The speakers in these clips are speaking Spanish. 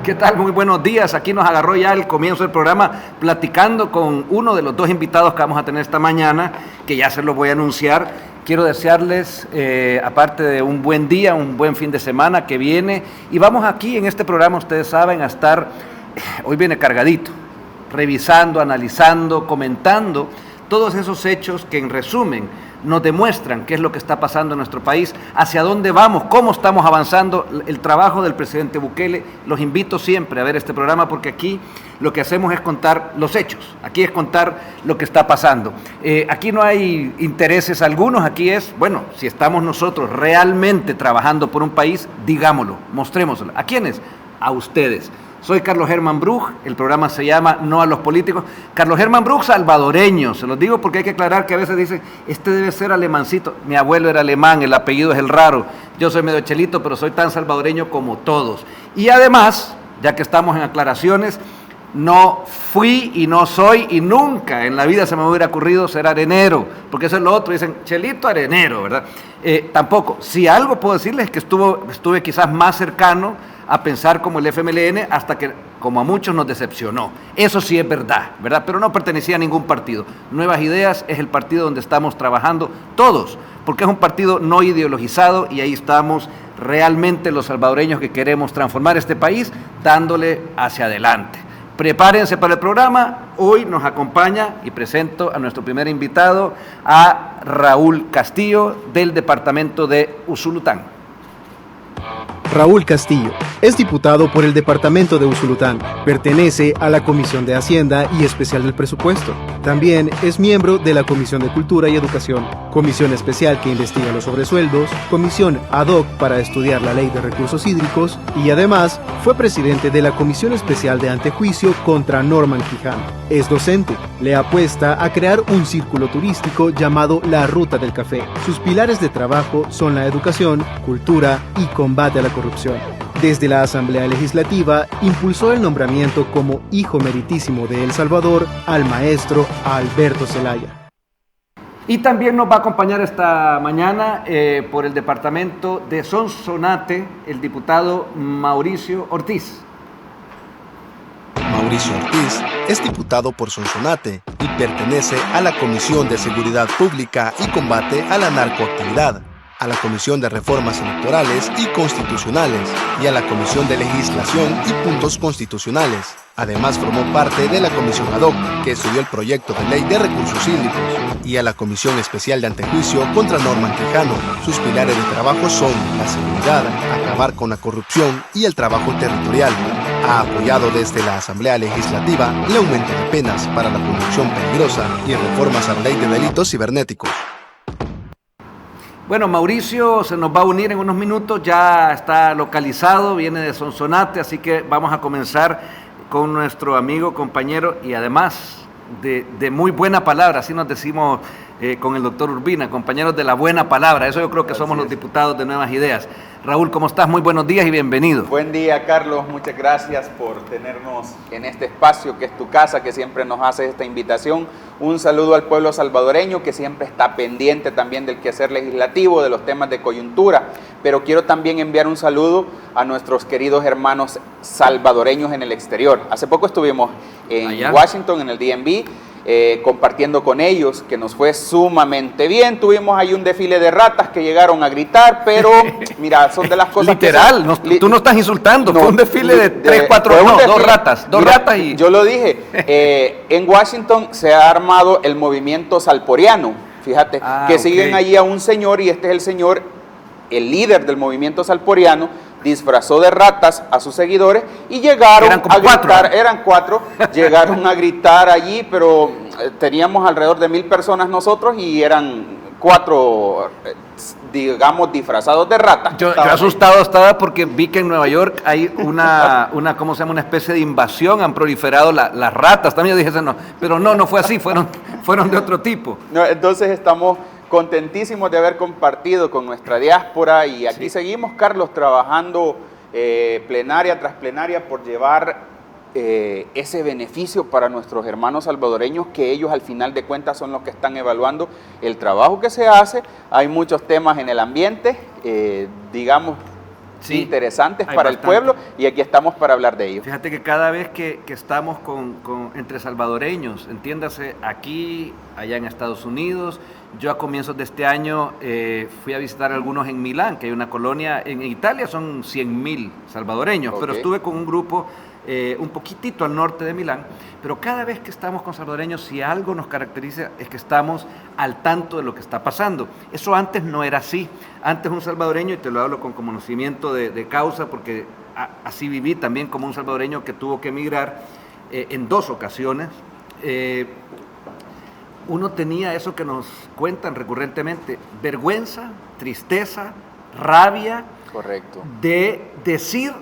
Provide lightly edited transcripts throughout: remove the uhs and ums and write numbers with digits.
¿Qué tal? Muy buenos días. Aquí nos agarró ya el comienzo del programa platicando con uno de los dos invitados que vamos a tener esta mañana, que ya se los voy a anunciar. Quiero desearles, aparte de un buen día, un buen fin de semana que viene. Y vamos aquí en este programa, ustedes saben, a estar, hoy viene cargadito, revisando, analizando, comentando todos esos hechos que en resumen nos demuestran qué es lo que está pasando en nuestro país, hacia dónde vamos, cómo estamos avanzando, el trabajo del presidente Bukele. Los invito siempre a ver este programa porque aquí lo que hacemos es contar los hechos, aquí es contar lo que está pasando. Aquí no hay intereses algunos, aquí es, bueno, si estamos nosotros realmente trabajando por un país, digámoslo, mostrémoslo. ¿A quiénes? A ustedes. Soy Carlos Germán Bruch, el programa se llama No a los Políticos. Carlos Germán Bruch, salvadoreño, se los digo porque hay que aclarar que a veces dicen, este debe ser alemancito. Mi abuelo era alemán, el apellido es el raro. Yo soy medio chelito, pero soy tan salvadoreño como todos. Y además, ya que estamos en aclaraciones, no fui y no soy y nunca en la vida se me hubiera ocurrido ser arenero, porque eso es lo otro, dicen, chelito arenero, ¿verdad? Tampoco, si algo puedo decirles es que estuve quizás más cercano a pensar como el FMLN hasta que, como a muchos, nos decepcionó. Eso sí es verdad, ¿verdad? Pero no pertenecía a ningún partido. Nuevas Ideas es el partido donde estamos trabajando todos, porque es un partido no ideologizado y ahí estamos realmente los salvadoreños que queremos transformar este país dándole hacia adelante. Prepárense para el programa. Hoy nos acompaña y presento a nuestro primer invitado, a Raúl Castillo, del departamento de Usulután. Raúl Castillo es diputado por el departamento de Usulután, pertenece a la Comisión de Hacienda y Especial del Presupuesto. También es miembro de la Comisión de Cultura y Educación, Comisión Especial que investiga los sobresueldos, Comisión ad hoc para estudiar la Ley de Recursos Hídricos y además fue presidente de la Comisión Especial de Antejuicio contra Norman Quijano. Es docente, le apuesta a crear un círculo turístico llamado La Ruta del Café. Sus pilares de trabajo son la educación, cultura y combate a la corrupción. Desde la Asamblea Legislativa, impulsó el nombramiento como hijo meritísimo de El Salvador al maestro Alberto Zelaya. Y también nos va a acompañar esta mañana por el departamento de Sonsonate el diputado Mauricio Ortiz. Mauricio Ortiz es diputado por Sonsonate y pertenece a la Comisión de Seguridad Pública y Combate a la Narcoactividad, a la Comisión de Reformas Electorales y Constitucionales y a la Comisión de Legislación y Puntos Constitucionales. Además formó parte de la Comisión ad hoc que estudió el proyecto de ley de recursos hídricos y a la Comisión Especial de Antejuicio contra Norman Quijano. Sus pilares de trabajo son la seguridad, acabar con la corrupción y el trabajo territorial. Ha apoyado desde la Asamblea Legislativa el aumento de penas para la conducción peligrosa y reformas a la ley de delitos cibernéticos. Bueno, Mauricio se nos va a unir en unos minutos, ya está localizado, viene de Sonsonate, así que vamos a comenzar con nuestro amigo, compañero y además de muy buena palabra, así nos decimos con el doctor Urbina, compañeros de la buena palabra, eso yo creo que somos los diputados de Nuevas Ideas. Raúl, ¿cómo estás? Muy buenos días y bienvenido. Buen día, Carlos, muchas gracias por tenernos en este espacio que es tu casa, que siempre nos hace esta invitación. Un saludo al pueblo salvadoreño que siempre está pendiente también del quehacer legislativo, de los temas de coyuntura, pero quiero también enviar un saludo a nuestros queridos hermanos salvadoreños en el exterior. Hace poco estuvimos en Washington, en el DMV, compartiendo con ellos, que nos fue sumamente bien. Tuvimos ahí un desfile de ratas que llegaron a gritar, pero mira, son de las cosas literal, que tú no estás insultando, no, fue un desfile de 3, 4, dos ratas y... Yo lo dije, en Washington se ha armado el movimiento salporiano, fíjate, que siguen allí a un señor, y este es el señor, el líder del movimiento salporiano, disfrazó de ratas a sus seguidores y llegaron a gritar, eran 4, llegaron a gritar allí, pero teníamos alrededor de 1000 personas nosotros y eran 4, digamos, disfrazados de ratas. Yo asustado estaba porque vi que en Nueva York hay una ¿cómo se llama? Una especie de invasión, han proliferado las ratas, también yo dije, no, pero no fue así, fueron de otro tipo. No, entonces estamos contentísimos de haber compartido con nuestra diáspora y aquí seguimos, Carlos, trabajando plenaria tras plenaria por llevar ese beneficio para nuestros hermanos salvadoreños, que ellos al final de cuentas son los que están evaluando el trabajo que se hace. Hay muchos temas en el ambiente, digamos, interesantes hay para el bastante. pueblo y aquí estamos para hablar de ellos. Fíjate que cada vez que estamos entre salvadoreños, entiéndase, aquí, allá en Estados Unidos, yo a comienzos de este año fui a visitar algunos en Milán, que hay una colonia, en Italia son 100.000 salvadoreños, pero estuve con un grupo un poquitito al norte de Milán, pero cada vez que estamos con salvadoreños, si algo nos caracteriza es que estamos al tanto de lo que está pasando. Eso antes no era así. Antes un salvadoreño, y te lo hablo con conocimiento de causa, porque así viví también como un salvadoreño que tuvo que emigrar en 2 ocasiones, uno tenía eso que nos cuentan recurrentemente, vergüenza, tristeza, rabia, Correcto. de decir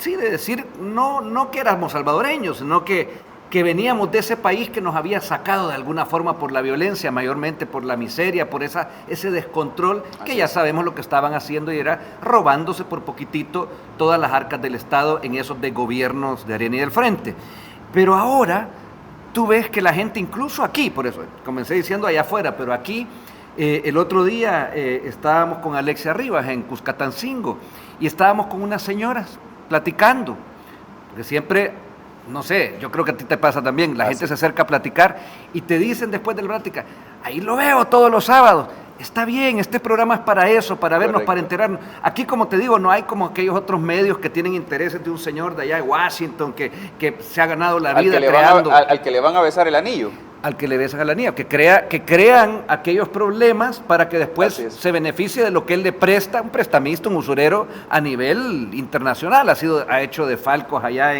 de decir no que éramos salvadoreños, sino que veníamos de ese país que nos había sacado de alguna forma por la violencia, mayormente por la miseria, por ese descontrol, que ya sabemos lo que estaban haciendo y era robándose por poquitito todas las arcas del Estado en esos de gobiernos de Arena y del Frente. Pero ahora tú ves que la gente, incluso aquí, por eso comencé diciendo allá afuera, pero aquí el otro día estábamos con Alexia Rivas en Cuscatancingo y estábamos con unas señoras platicando, porque siempre, no sé, yo creo que a ti te pasa también, la gente se acerca a platicar y te dicen después de la plática, ahí lo veo todos los sábados, está bien, este programa es para eso, para vernos, para enterarnos. Aquí, como te digo, no hay como aquellos otros medios que tienen intereses de un señor de allá de Washington que se ha ganado la vida creando. Al que le van a besar el anillo. Al que le besan al anillo, que crean aquellos problemas para que después se beneficie de lo que él le presta, un prestamista, un usurero a nivel internacional. Ha hecho defalcos allá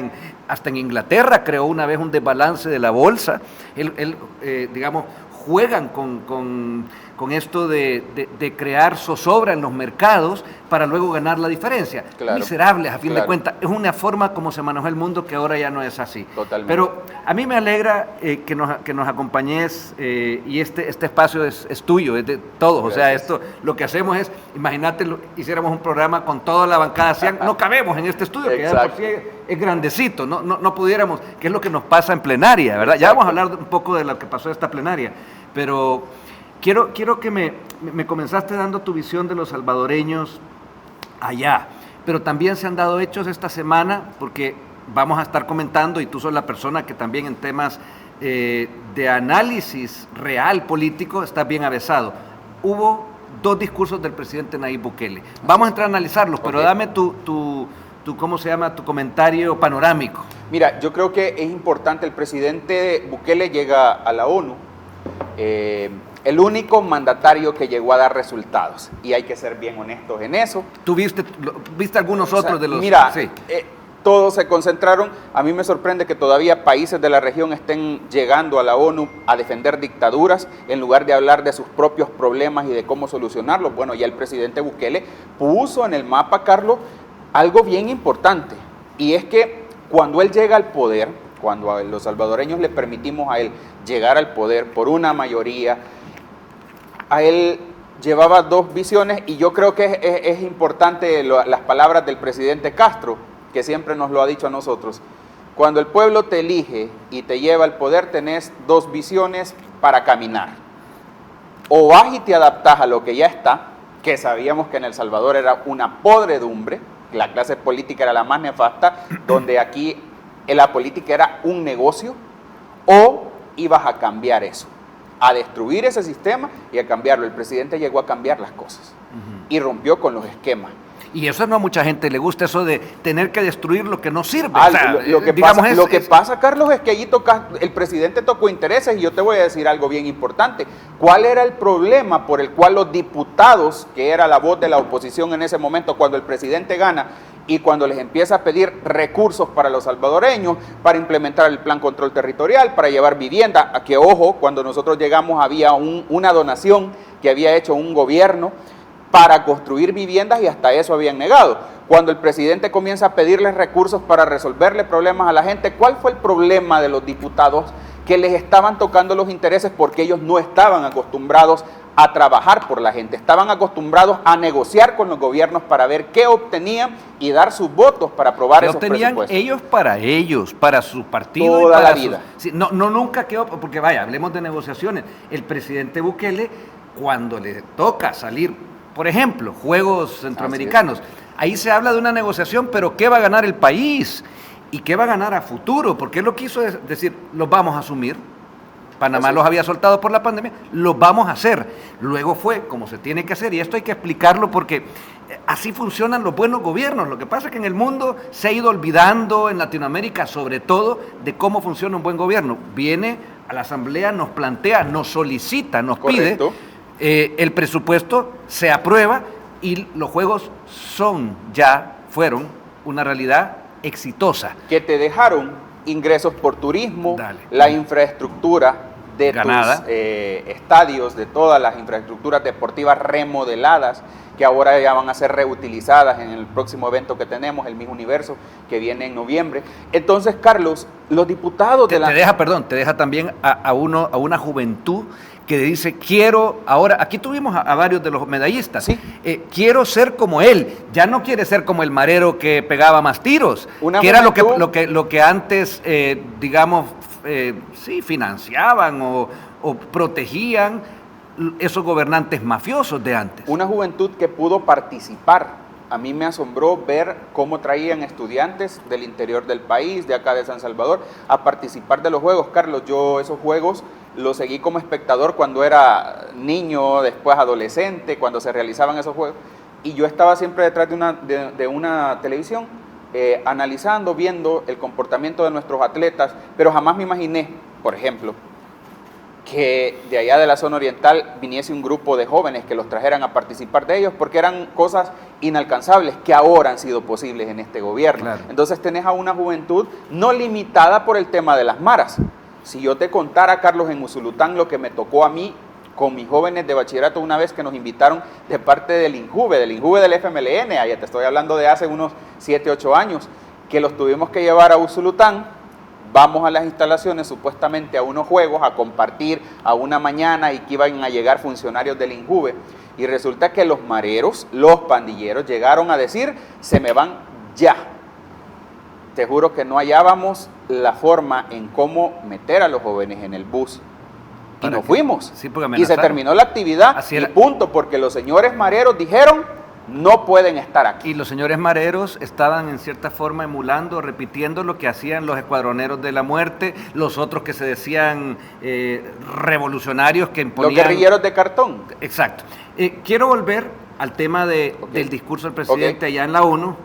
hasta en Inglaterra, creó una vez un desbalance de la bolsa. Digamos, juegan con esto de crear zozobra en los mercados para luego ganar la diferencia. Claro, miserables, a fin de cuentas. Es una forma como se manejó el mundo que ahora ya no es así. Totalmente. Pero a mí me alegra que nos acompañes y este espacio es tuyo, es de todos. Gracias. O sea, esto lo que hacemos es, imagínate, hiciéramos un programa con toda la bancada, no cabemos en este estudio, que ya por sí es grandecito, no pudiéramos, que es lo que nos pasa en plenaria, ¿verdad? Exacto. Ya vamos a hablar un poco de lo que pasó en esta plenaria, pero quiero que me comenzaste dando tu visión de los salvadoreños allá, pero también se han dado hechos esta semana, porque vamos a estar comentando, y tú sos la persona que también en temas de análisis real político estás bien avesado. Hubo 2 discursos del presidente Nayib Bukele. Vamos a entrar a analizarlos, pero dame tu ¿cómo se llama? Tu comentario panorámico. Mira, yo creo que es importante, el presidente Bukele llega a la ONU, el único mandatario que llegó a dar resultados, y hay que ser bien honestos en eso. ¿Tú viste algunos otros de los...? Mira, sí. Todos se concentraron. A mí me sorprende que todavía países de la región estén llegando a la ONU a defender dictaduras en lugar de hablar de sus propios problemas y de cómo solucionarlos. Bueno, ya el presidente Bukele puso en el mapa, Carlos, algo bien importante, y es que cuando él llega al poder, cuando a los salvadoreños le permitimos a él llegar al poder por una mayoría, a él llevaba 2 visiones, y yo creo que es importante las palabras del presidente Castro, que siempre nos lo ha dicho a nosotros. Cuando el pueblo te elige y te lleva al poder, tenés 2 visiones para caminar. O vas y te adaptás a lo que ya está, que sabíamos que en El Salvador era una podredumbre, la clase política era la más nefasta, donde aquí la política era un negocio, o ibas a cambiar eso, a destruir ese sistema y a cambiarlo. El presidente llegó a cambiar las cosas y rompió con los esquemas. Y eso no a mucha gente le gusta, eso de tener que destruir lo que no sirve. Lo que pasa, Carlos, es que allí el presidente tocó intereses, y yo te voy a decir algo bien importante. ¿Cuál era el problema por el cual los diputados, que era la voz de la oposición en ese momento, cuando el presidente gana y cuando les empieza a pedir recursos para los salvadoreños, para implementar el plan control territorial, para llevar vivienda, a que, ojo, cuando nosotros llegamos había una donación que había hecho un gobierno para construir viviendas, y hasta eso habían negado? Cuando el presidente comienza a pedirles recursos para resolverle problemas a la gente, ¿cuál fue el problema de los diputados? Que les estaban tocando los intereses porque ellos no estaban acostumbrados a trabajar por la gente, estaban acostumbrados a negociar con los gobiernos para ver qué obtenían y dar sus votos para aprobar esos presupuestos. Ellos, para su partido. Toda la vida. Nunca quedó, porque vaya, hablemos de negociaciones. El presidente Bukele, cuando le toca salir Por ejemplo, Juegos Centroamericanos. Ahí se habla de una negociación, pero ¿qué va a ganar el país? ¿Y qué va a ganar a futuro? Porque él lo quiso decir, los vamos a asumir. Panamá los había soltado por la pandemia, los vamos a hacer. Luego fue como se tiene que hacer, y esto hay que explicarlo porque así funcionan los buenos gobiernos. Lo que pasa es que en el mundo se ha ido olvidando, en Latinoamérica sobre todo, de cómo funciona un buen gobierno. Viene a la Asamblea, nos plantea, nos solicita, nos pide, el presupuesto se aprueba y los juegos fueron una realidad exitosa. Que te dejaron ingresos por turismo, la infraestructura de ganada, tus estadios, de todas las infraestructuras deportivas remodeladas, que ahora ya van a ser reutilizadas en el próximo evento que tenemos, el Miss Universo, que viene en noviembre. Entonces, Carlos, los diputados te deja también a una juventud que dice, quiero, ahora, aquí tuvimos a varios de los medallistas, ¿sí? Quiero ser como él, ya no quiere ser como el marero que pegaba más tiros, que era lo que antes, financiaban o protegían esos gobernantes mafiosos de antes. Una juventud que pudo participar. A mí me asombró ver cómo traían estudiantes del interior del país, de acá de San Salvador, a participar de los Juegos. Carlos, yo esos Juegos los seguí como espectador cuando era niño, después adolescente, cuando se realizaban esos Juegos. Y yo estaba siempre detrás de una televisión, analizando, viendo el comportamiento de nuestros atletas, pero jamás me imaginé, por ejemplo, que de allá de la zona oriental viniese un grupo de jóvenes que los trajeran a participar de ellos, porque eran cosas inalcanzables que ahora han sido posibles en este gobierno. Claro. Entonces tenés a una juventud no limitada por el tema de las maras. Si yo te contara, Carlos, en Usulután lo que me tocó a mí con mis jóvenes de bachillerato una vez que nos invitaron de parte del INJUVE del FMLN, allá te estoy hablando de hace unos 7, 8 años, que los tuvimos que llevar a Usulután. Vamos a las instalaciones, supuestamente a unos juegos, a compartir a una mañana, y que iban a llegar funcionarios del INJUVE. Y resulta que los mareros, los pandilleros, llegaron a decir, se me van ya. Te juro que no hallábamos la forma en cómo meter a los jóvenes en el bus. Y nos fuimos. Sí, porque y se terminó la actividad, y punto, porque los señores mareros dijeron, no pueden estar aquí. Y los señores mareros estaban en cierta forma emulando, repitiendo lo que hacían los escuadroneros de la muerte, los otros que se decían revolucionarios que imponían... Los guerrilleros de cartón. Exacto. Quiero volver al tema del discurso del presidente allá en la ONU.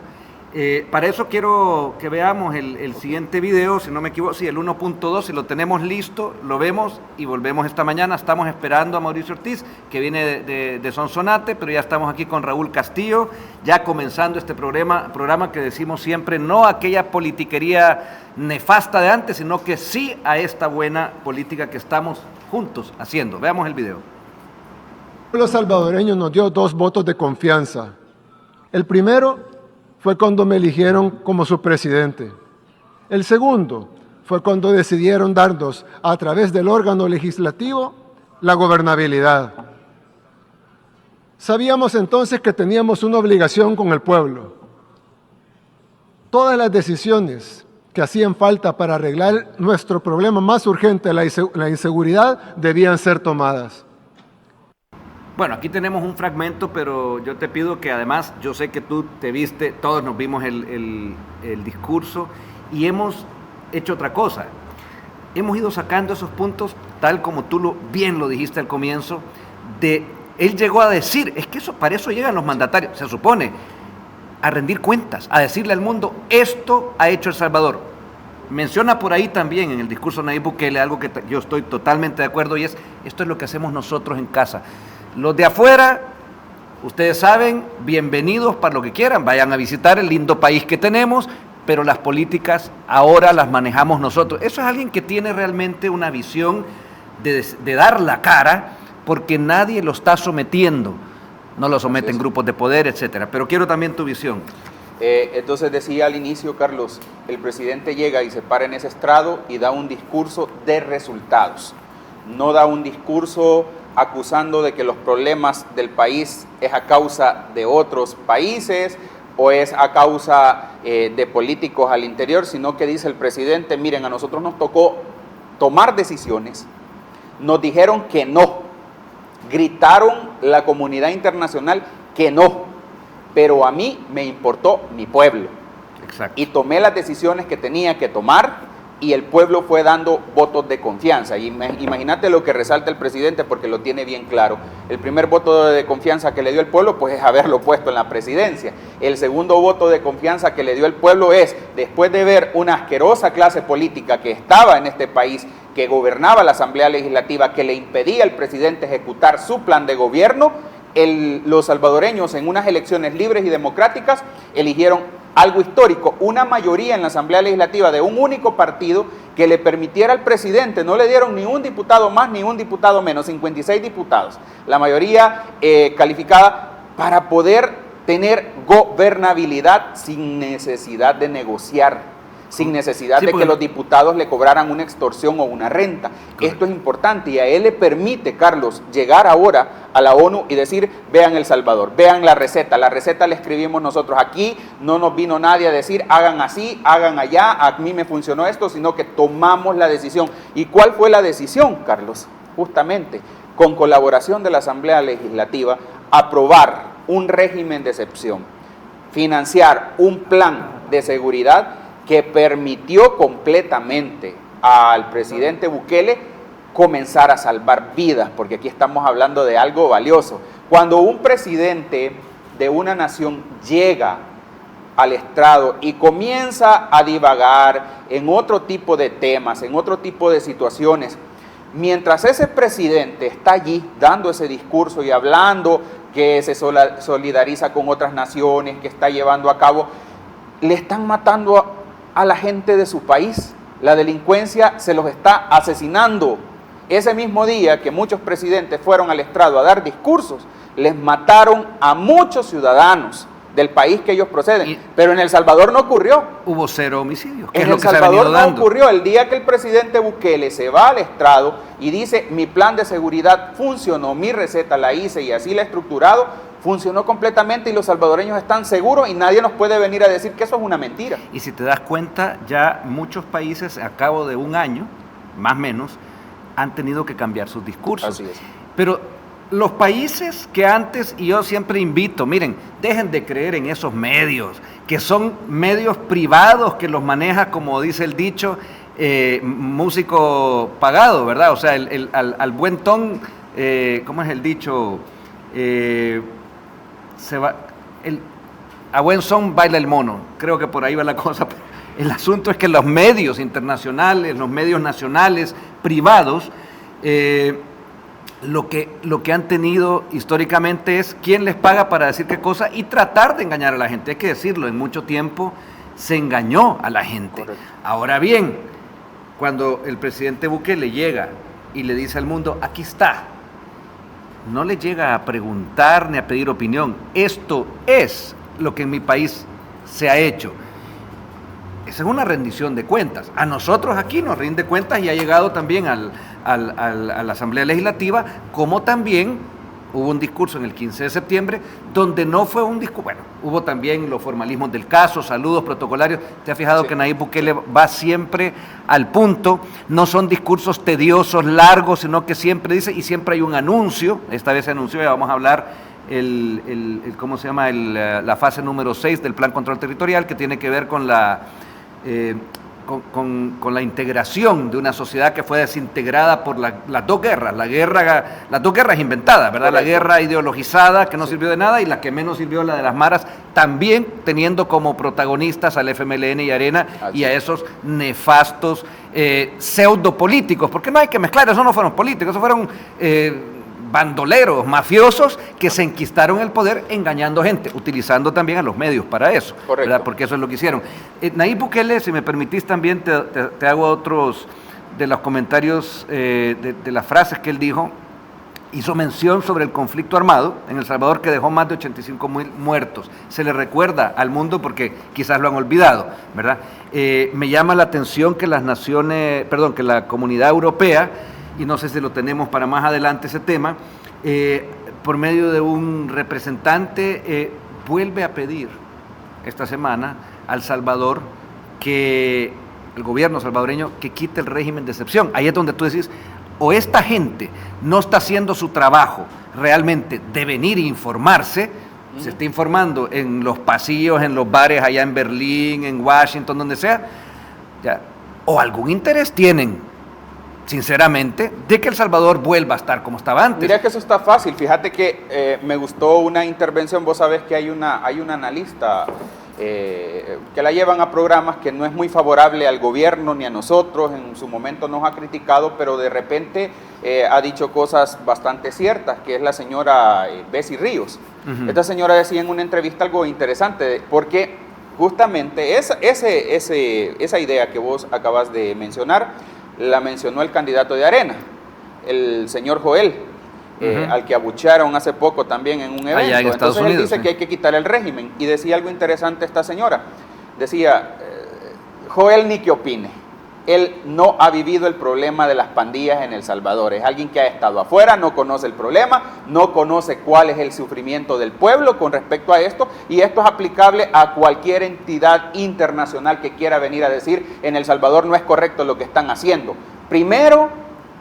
Para eso quiero que veamos el siguiente video, si no me equivoco, sí, el 1.2, si lo tenemos listo, lo vemos y volvemos esta mañana. Estamos esperando a Mauricio Ortiz, que viene de Sonsonate, pero ya estamos aquí con Raúl Castillo, ya comenzando este programa que decimos siempre, no aquella politiquería nefasta de antes, sino que sí a esta buena política que estamos juntos haciendo. Veamos el video. El pueblo salvadoreño nos dio 2 votos de confianza. El primero fue cuando me eligieron como su presidente. El segundo fue cuando decidieron darnos, a través del órgano legislativo, la gobernabilidad. Sabíamos entonces que teníamos una obligación con el pueblo. Todas las decisiones que hacían falta para arreglar nuestro problema más urgente, la inseguridad, debían ser tomadas. Bueno, aquí tenemos un fragmento, pero yo te pido que además, yo sé que tú te viste, todos nos vimos el discurso y hemos hecho otra cosa. Hemos ido sacando esos puntos, tal como tú bien lo dijiste al comienzo, él llegó a decir, es que para eso llegan los mandatarios, se supone, a rendir cuentas, a decirle al mundo, esto ha hecho El Salvador. Menciona por ahí también en el discurso Nayib Bukele algo que yo estoy totalmente de acuerdo, y esto es lo que hacemos nosotros en casa. Los de afuera, ustedes saben, bienvenidos para lo que quieran, vayan a visitar el lindo país que tenemos, pero las políticas ahora las manejamos nosotros. Eso es alguien que tiene realmente una visión de dar la cara, porque nadie lo está sometiendo, no lo someten grupos de poder, etcétera. Pero quiero también tu visión. Entonces decía al inicio, Carlos, el presidente llega y se para en ese estrado y da un discurso de resultados. No da un discurso acusando de que los problemas del país es a causa de otros países o es a causa de políticos al interior, sino que dice el presidente, miren, a nosotros nos tocó tomar decisiones, nos dijeron que no, gritaron la comunidad internacional que no, pero a mí me importó mi pueblo. Exacto. Y tomé las decisiones que tenía que tomar y el pueblo fue dando votos de confianza. Y imagínate lo que resalta el presidente porque lo tiene bien claro. El primer voto de confianza que le dio el pueblo pues es haberlo puesto en la presidencia. El segundo voto de confianza que le dio el pueblo es, después de ver una asquerosa clase política que estaba en este país, que gobernaba la Asamblea Legislativa, que le impedía al presidente ejecutar su plan de gobierno, los salvadoreños en unas elecciones libres y democráticas eligieron algo histórico, una mayoría en la Asamblea Legislativa de un único partido que le permitiera al presidente, no le dieron ni un diputado más ni un diputado menos, 56 diputados, la mayoría calificada para poder tener gobernabilidad sin necesidad de negociar, sin necesidad de que los diputados le cobraran una extorsión o una renta. Correcto. Esto es importante y a él le permite, Carlos, llegar ahora a la ONU y decir, vean El Salvador, vean la receta la escribimos nosotros aquí, no nos vino nadie a decir, hagan así, hagan allá, a mí me funcionó esto, sino que tomamos la decisión. ¿Y cuál fue la decisión, Carlos? Justamente, con colaboración de la Asamblea Legislativa, aprobar un régimen de excepción, financiar un plan de seguridad que permitió completamente al presidente Bukele comenzar a salvar vidas, porque aquí estamos hablando de algo valioso. Cuando un presidente de una nación llega al estrado y comienza a divagar en otro tipo de temas, en otro tipo de situaciones, mientras ese presidente está allí dando ese discurso y hablando que se solidariza con otras naciones, que está llevando a cabo, le están matando a la gente de su país. La delincuencia se los está asesinando. Ese mismo día que muchos presidentes fueron al estrado a dar discursos, les mataron a muchos ciudadanos del país que ellos proceden. Pero en El Salvador no ocurrió. Hubo 0 homicidios. En El Salvador no ocurrió. El día que el presidente Bukele se va al estrado y dice, mi plan de seguridad funcionó, mi receta la hice y así la he estructurado, funcionó completamente y los salvadoreños están seguros y nadie nos puede venir a decir que eso es una mentira. Y si te das cuenta, ya muchos países a cabo de un año, más o menos, han tenido que cambiar sus discursos. Así es. Pero los países que antes, y yo siempre invito, miren, dejen de creer en esos medios, que son medios privados que los maneja, como dice el dicho, músico pagado, ¿verdad? O sea, al buen ton, ¿cómo es el dicho? A buen son baila el mono, creo que por ahí va la cosa. El asunto es que los medios internacionales, los medios nacionales, privados, lo que han tenido históricamente es quién les paga para decir qué cosa y tratar de engañar a la gente. Hay que decirlo, en mucho tiempo se engañó a la gente. Correcto. Ahora bien, cuando el presidente Bukele llega y le dice al mundo, aquí está, no le llega a preguntar ni a pedir opinión. Esto es lo que en mi país se ha hecho. Esa es una rendición de cuentas. A nosotros aquí nos rinde cuentas y ha llegado también a la Asamblea Legislativa, como también hubo un discurso en el 15 de septiembre, donde no fue un discurso, bueno, hubo también los formalismos del caso, saludos protocolarios. ¿Te has fijado que Nayib Bukele va siempre al punto? No son discursos tediosos, largos, sino que siempre dice, y siempre hay un anuncio. Esta vez se anunció, ya vamos a hablar, ¿cómo se llama? La fase número 6 del Plan Control Territorial, que tiene que ver con la integración de una sociedad que fue desintegrada por las dos guerras, las dos guerras inventadas, ¿verdad? La guerra ideologizada que no sirvió de nada y la que menos sirvió, la de las maras, también teniendo como protagonistas al FMLN y Arena y a esos nefastos pseudopolíticos, porque no hay que mezclar, esos no fueron políticos, esos fueron bandoleros, mafiosos que se enquistaron el poder engañando gente, utilizando también a los medios para eso, ¿verdad? Porque eso es lo que hicieron. Nayib Bukele, si me permitís también te hago otros de los comentarios, de las frases que él dijo. Hizo mención sobre el conflicto armado en El Salvador que dejó más de 85,000 muertos. Se le recuerda al mundo porque quizás lo han olvidado, ¿verdad? Me llama la atención que que la Comunidad Europea, y no sé si lo tenemos para más adelante ese tema, por medio de un representante, vuelve a pedir esta semana al Salvador que el gobierno salvadoreño que quite el régimen de excepción. Ahí es donde tú decís, o esta gente no está haciendo su trabajo realmente de venir e informarse, se está informando en los pasillos, en los bares allá en Berlín, en Washington, donde sea, ya, o algún interés tienen, sinceramente, de que El Salvador vuelva a estar como estaba antes. Mira que eso está fácil. Fíjate que me gustó una intervención. Vos sabés que hay una analista que la llevan a programas que no es muy favorable al gobierno ni a nosotros. En su momento nos ha criticado, pero de repente ha dicho cosas bastante ciertas, que es la señora Bessie Ríos. Esta señora decía en una entrevista algo interesante, porque justamente esa idea que vos acabas de mencionar, la mencionó el candidato de Arena, el señor Joel, al que abuchearon hace poco también en un evento. Allá en Estados Entonces Unidos, él dice sí, que hay que quitar el régimen, y decía algo interesante esta señora. Decía, Joel ni que opine, él no ha vivido el problema de las pandillas en El Salvador, es alguien que ha estado afuera, no conoce el problema, no conoce cuál es el sufrimiento del pueblo con respecto a esto, y esto es aplicable a cualquier entidad internacional que quiera venir a decir en El Salvador no es correcto lo que están haciendo. Primero,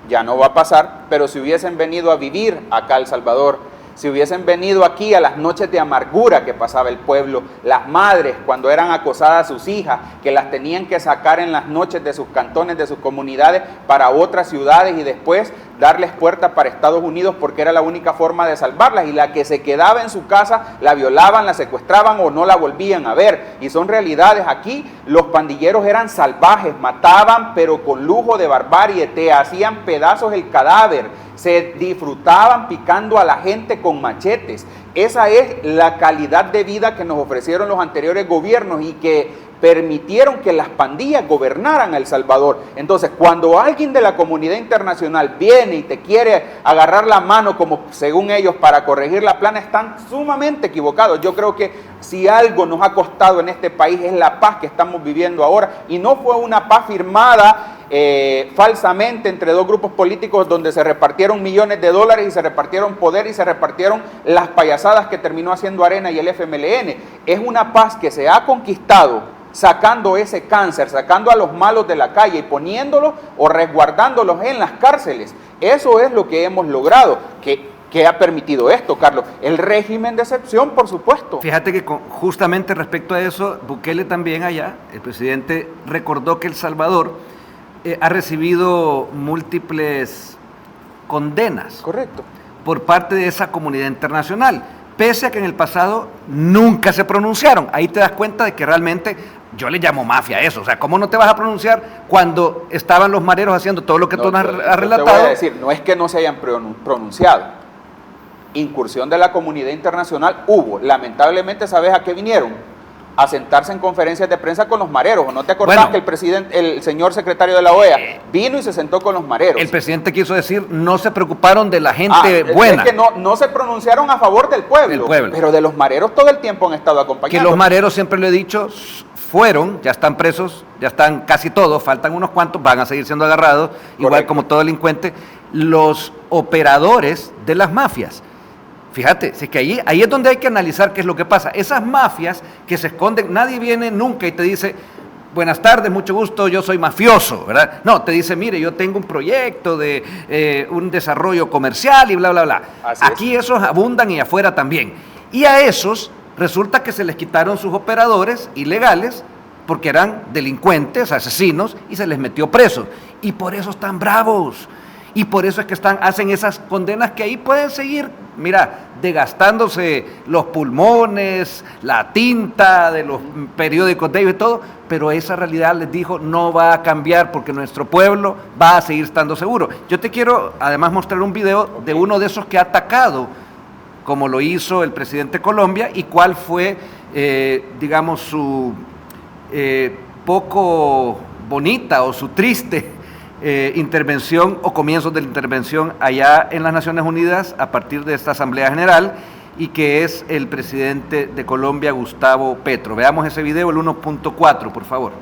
ya no va a pasar, pero si hubiesen venido a vivir acá a El Salvador, si hubiesen venido aquí a las noches de amargura que pasaba el pueblo, las madres cuando eran acosadas sus hijas, que las tenían que sacar en las noches de sus cantones, de sus comunidades, para otras ciudades y después darles puerta para Estados Unidos porque era la única forma de salvarlas, y la que se quedaba en su casa la violaban, la secuestraban o no la volvían a ver. Y son realidades. Aquí los pandilleros eran salvajes, mataban pero con lujo de barbarie, te hacían pedazos el cadáver, se disfrutaban picando a la gente con machetes. Esa es la calidad de vida que nos ofrecieron los anteriores gobiernos y que permitieron que las pandillas gobernaran a El Salvador. Entonces, cuando alguien de la comunidad internacional viene y te quiere agarrar la mano, como según ellos, para corregir la plana, están sumamente equivocados. Yo creo que si algo nos ha costado en este país es la paz que estamos viviendo ahora, y no fue una paz firmada falsamente entre dos grupos políticos donde se repartieron millones de dólares y se repartieron poder y se repartieron las payasadas que terminó haciendo Arena y el FMLN. Es una paz que se ha conquistado sacando ese cáncer, sacando a los malos de la calle y poniéndolos o resguardándolos en las cárceles. Eso es lo que hemos logrado. ¿Qué ha permitido esto, Carlos? El régimen de excepción, por supuesto. Fíjate que justamente respecto a eso, Bukele también allá, el presidente, recordó que El Salvador ha recibido múltiples condenas. Correcto. Por parte de esa comunidad internacional, pese a que en el pasado nunca se pronunciaron. Ahí te das cuenta de que realmente, yo le llamo mafia a eso, o sea, ¿cómo no te vas a pronunciar cuando estaban los mareros haciendo todo lo que tú has relatado? Te voy a decir, no es que no se hayan pronunciado. Incursión de la comunidad internacional hubo. Lamentablemente, ¿sabes a qué vinieron? A sentarse en conferencias de prensa con los mareros. ¿No te acordás que el señor secretario de la OEA vino y se sentó con los mareros? El presidente quiso decir, no se preocuparon de la gente buena. Es que no se pronunciaron a favor del pueblo, pero de los mareros todo el tiempo han estado acompañando. Que los mareros, siempre lo he dicho, fueron, ya están presos, ya están casi todos, faltan unos cuantos, van a seguir siendo agarrados, igual como todo delincuente, los operadores de las mafias. Fíjate, es que ahí es donde hay que analizar qué es lo que pasa. Esas mafias que se esconden, nadie viene nunca y te dice, buenas tardes, mucho gusto, yo soy mafioso, ¿verdad? No, te dice, mire, yo tengo un proyecto de un desarrollo comercial y bla, bla, bla. Aquí esos abundan y afuera también. Y a esos resulta que se les quitaron sus operadores ilegales porque eran delincuentes, asesinos, y se les metió presos. Y por eso están bravos. Y por eso es que hacen esas condenas que ahí pueden seguir, mira, desgastándose los pulmones, la tinta de los periódicos de ellos y todo, pero esa realidad, les dijo, no va a cambiar porque nuestro pueblo va a seguir estando seguro. Yo te quiero además mostrar un video de uno de esos que ha atacado, como lo hizo el presidente de Colombia, y cuál fue, digamos, su poco bonita o su triste intervención o comienzos de la intervención allá en las Naciones Unidas a partir de esta Asamblea General, y que es el presidente de Colombia, Gustavo Petro. Veamos ese video, el 1.4, por favor.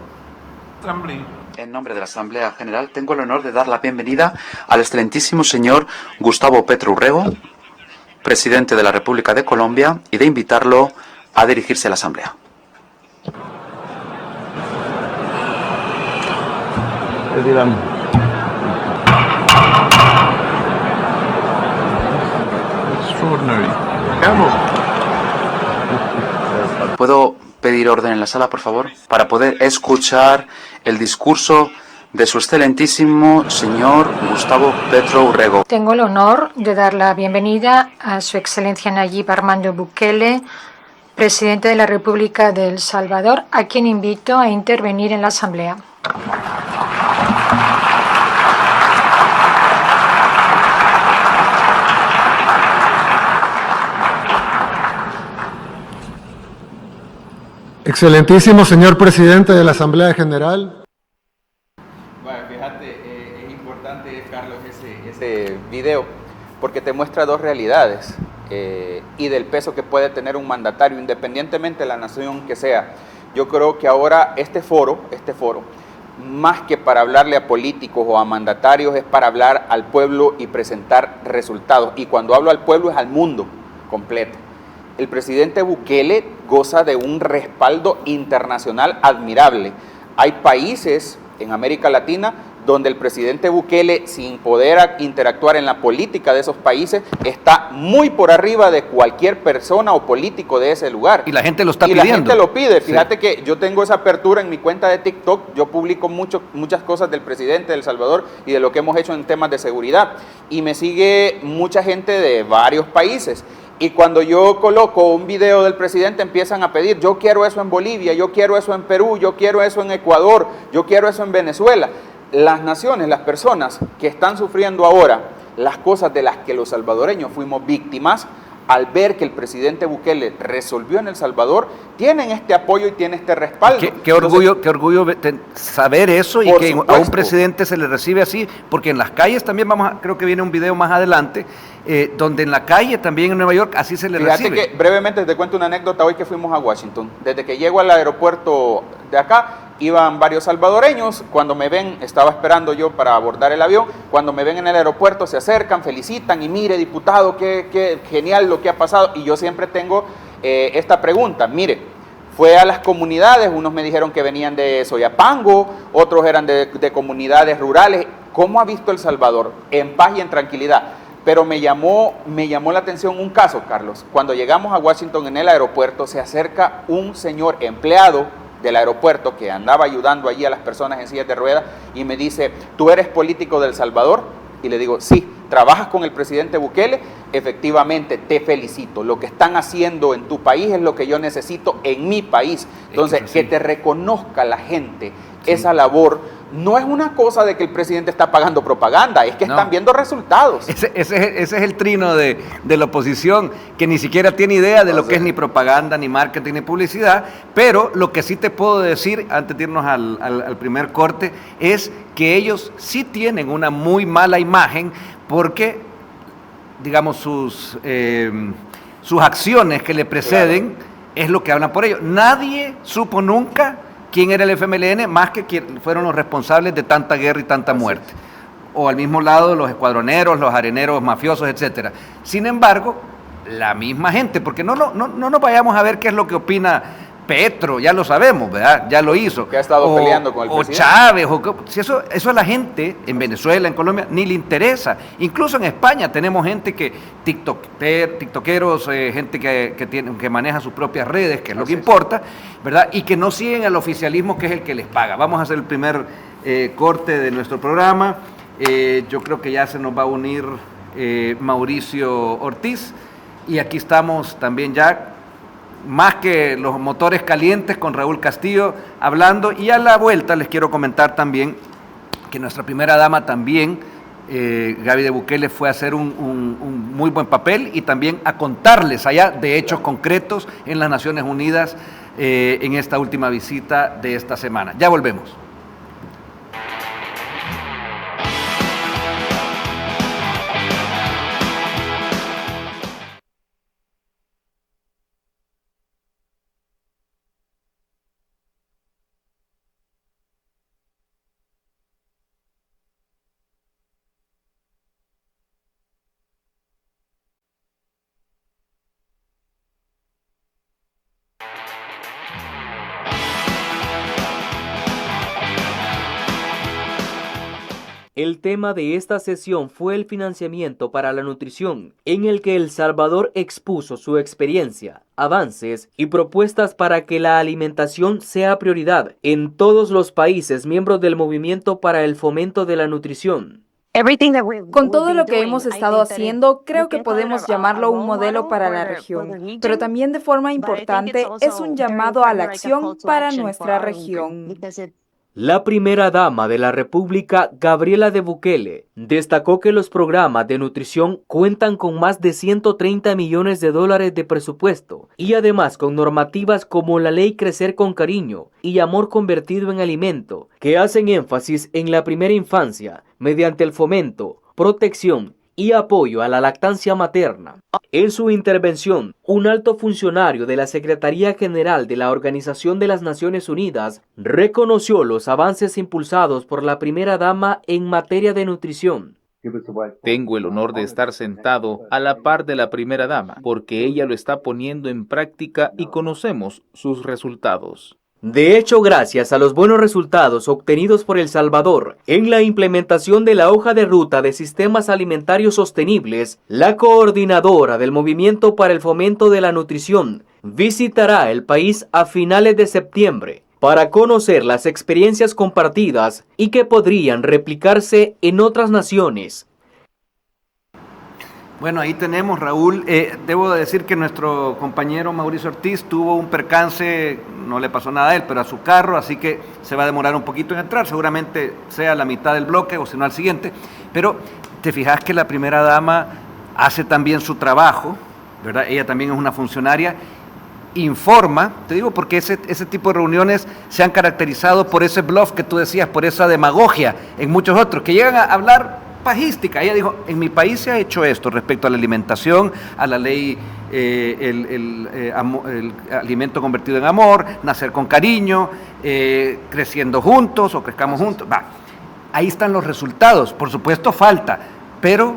En nombre de la Asamblea General tengo el honor de dar la bienvenida al excelentísimo señor Gustavo Petro Urrego, presidente de la República de Colombia, y de invitarlo a dirigirse a la Asamblea. Extraordinary. Vamos. ¿Puedo pedir orden en la sala, por favor? Para poder escuchar el discurso de su excelentísimo señor Gustavo Petro Urrego. Tengo el honor de dar la bienvenida a su excelencia Nayib Armando Bukele, presidente de la República de El Salvador, a quien invito a intervenir en la asamblea. Excelentísimo señor presidente de la Asamblea General. Bueno, fíjate, es importante, Carlos, ese video, porque te muestra dos realidades y del peso que puede tener un mandatario, independientemente de la nación que sea. Yo creo que ahora este foro, más que para hablarle a políticos o a mandatarios, es para hablar al pueblo y presentar resultados. Y cuando hablo al pueblo es al mundo completo. El presidente Bukele goza de un respaldo internacional admirable. Hay países en América Latina donde el presidente Bukele, sin poder interactuar en la política de esos países, está muy por arriba de cualquier persona o político de ese lugar. Y la gente lo está pidiendo. Y la gente lo pide. Fíjate Sí. que yo tengo esa apertura en mi cuenta de TikTok. Yo publico muchas cosas del presidente de El Salvador y de lo que hemos hecho en temas de seguridad. Y me sigue mucha gente de varios países. Y cuando yo coloco un video del presidente empiezan a pedir, yo quiero eso en Bolivia, yo quiero eso en Perú, yo quiero eso en Ecuador, yo quiero eso en Venezuela. Las naciones, las personas que están sufriendo ahora las cosas de las que los salvadoreños fuimos víctimas, al ver que el presidente Bukele resolvió en El Salvador, tienen este apoyo y tienen este respaldo. Qué orgullo saber eso y Por que supuesto. a un presidente se le recibe así, porque en las calles también creo que viene un video más adelante, donde en la calle también en Nueva York así se le Fíjate recibe. que brevemente te cuento una anécdota hoy que fuimos a Washington. Desde que llego al aeropuerto de acá, iban varios salvadoreños. Cuando me ven, estaba esperando yo para abordar el avión, cuando me ven en el aeropuerto se acercan, felicitan y mire, diputado, qué genial lo que ha pasado. Y yo siempre tengo esta pregunta, mire, fue a las comunidades, unos me dijeron que venían de Soyapango, otros eran de comunidades rurales. ¿Cómo ha visto El Salvador? En paz y en tranquilidad. Pero me llamó la atención un caso, Carlos. Cuando llegamos a Washington en el aeropuerto, se acerca un señor empleado del aeropuerto que andaba ayudando allí a las personas en sillas de ruedas y me dice, ¿tú eres político de El Salvador? Y le digo, sí. ¿Trabajas con el presidente Bukele? Efectivamente, te felicito. Lo que están haciendo en tu país es lo que yo necesito en mi país. Entonces, que te reconozca la gente esa labor. No es una cosa de que el presidente está pagando propaganda, es que están viendo resultados. Ese es el trino de la oposición, que ni siquiera tiene idea de lo que es ni propaganda, ni marketing, ni publicidad, pero lo que sí te puedo decir, antes de irnos al primer corte, es que ellos sí tienen una muy mala imagen, porque, digamos, sus acciones que le preceden es lo que hablan por ellos. Nadie supo nunca quién era el FMLN, más que quien fueron los responsables de tanta guerra y tanta muerte. O al mismo lado los escuadroneros, los areneros mafiosos, etcétera. Sin embargo, la misma gente, porque no nos vayamos a ver qué es lo que opina Petro, ya lo sabemos, ¿verdad? Ya lo hizo. Que ha estado peleando con el presidente. O Chávez, si eso a la gente en Venezuela, en Colombia, ni le interesa. Incluso en España tenemos gente que, tiktokeros, gente que maneja sus propias redes, que es lo que importa, ¿verdad? Y que no siguen al oficialismo, que es el que les paga. Vamos a hacer el primer corte de nuestro programa. Yo creo que ya se nos va a unir Mauricio Ortiz. Y aquí estamos también ya, más que los motores calientes, con Raúl Castillo hablando. Y a la vuelta les quiero comentar también que nuestra primera dama también, Gaby de Bukele, fue a hacer un muy buen papel y también a contarles allá de hechos concretos en las Naciones Unidas en esta última visita de esta semana. Ya volvemos. El tema de esta sesión fue el financiamiento para la nutrición, en el que El Salvador expuso su experiencia, avances y propuestas para que la alimentación sea prioridad en todos los países miembros del movimiento para el fomento de la nutrición. Con todo lo que hemos estado haciendo, creo que podemos llamarlo un modelo para la región, pero también de forma importante es un llamado a la acción para nuestra región. La primera dama de la República, Gabriela de Bukele, destacó que los programas de nutrición cuentan con más de $130 millones de presupuesto y además con normativas como la Ley Crecer con Cariño y Amor Convertido en Alimento, que hacen énfasis en la primera infancia mediante el fomento, protección y apoyo a la lactancia materna. En su intervención, un alto funcionario de la Secretaría General de la Organización de las Naciones Unidas reconoció los avances impulsados por la primera dama en materia de nutrición. Tengo el honor de estar sentado a la par de la primera dama, porque ella lo está poniendo en práctica y conocemos sus resultados. De hecho, gracias a los buenos resultados obtenidos por El Salvador en la implementación de la hoja de ruta de sistemas alimentarios sostenibles, la coordinadora del Movimiento para el Fomento de la Nutrición visitará el país a finales de septiembre para conocer las experiencias compartidas y que podrían replicarse en otras naciones. Bueno, ahí tenemos, Raúl. Debo de decir que nuestro compañero Mauricio Ortiz tuvo un percance, no le pasó nada a él, pero a su carro, así que se va a demorar un poquito en entrar, seguramente sea la mitad del bloque o si no al siguiente. Pero te fijas que la primera dama hace también su trabajo, ¿verdad? Ella también es una funcionaria, informa, te digo porque ese tipo de reuniones se han caracterizado por ese bluff que tú decías, por esa demagogia en muchos otros, que llegan a hablar pajística. Ella dijo, en mi país se ha hecho esto respecto a la alimentación, a la ley, el alimento convertido en amor, nacer con cariño, creciendo juntos o crezcamos juntos. Va, ahí están los resultados, por supuesto falta, pero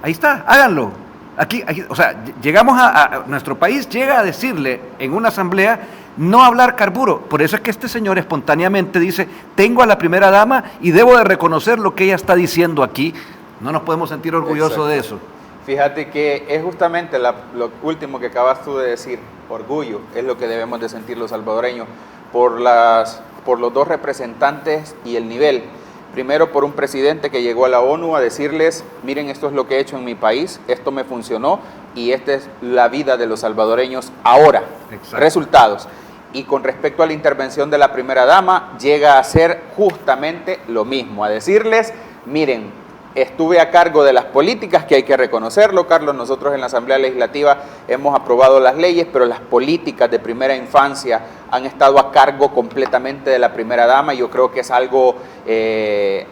ahí está, háganlo. Aquí, o sea, llegamos a nuestro país llega a decirle en una asamblea no hablar carburo. Por eso es que este señor espontáneamente dice, tengo a la primera dama y debo de reconocer lo que ella está diciendo aquí. No nos podemos sentir orgullosos de eso. Fíjate que es justamente lo último que acabas tú de decir, orgullo, es lo que debemos de sentir los salvadoreños por los dos representantes y el nivel. Primero por un presidente que llegó a la ONU a decirles, miren, esto es lo que he hecho en mi país, esto me funcionó y esta es la vida de los salvadoreños ahora. Exacto. Resultados. Y con respecto a la intervención de la primera dama, llega a hacer justamente lo mismo, a decirles, miren, estuve a cargo de las políticas, que hay que reconocerlo, Carlos, nosotros en la Asamblea Legislativa hemos aprobado las leyes, pero las políticas de primera infancia han estado a cargo completamente de la primera dama. Yo creo que es algo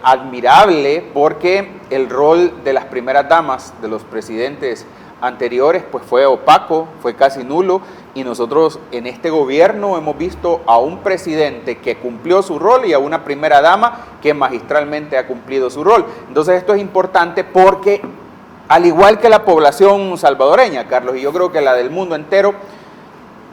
admirable porque el rol de las primeras damas, de los presidentes anteriores, pues fue opaco, fue casi nulo, y nosotros en este gobierno hemos visto a un presidente que cumplió su rol y a una primera dama que magistralmente ha cumplido su rol. Entonces esto es importante porque, al igual que la población salvadoreña, Carlos, y yo creo que la del mundo entero,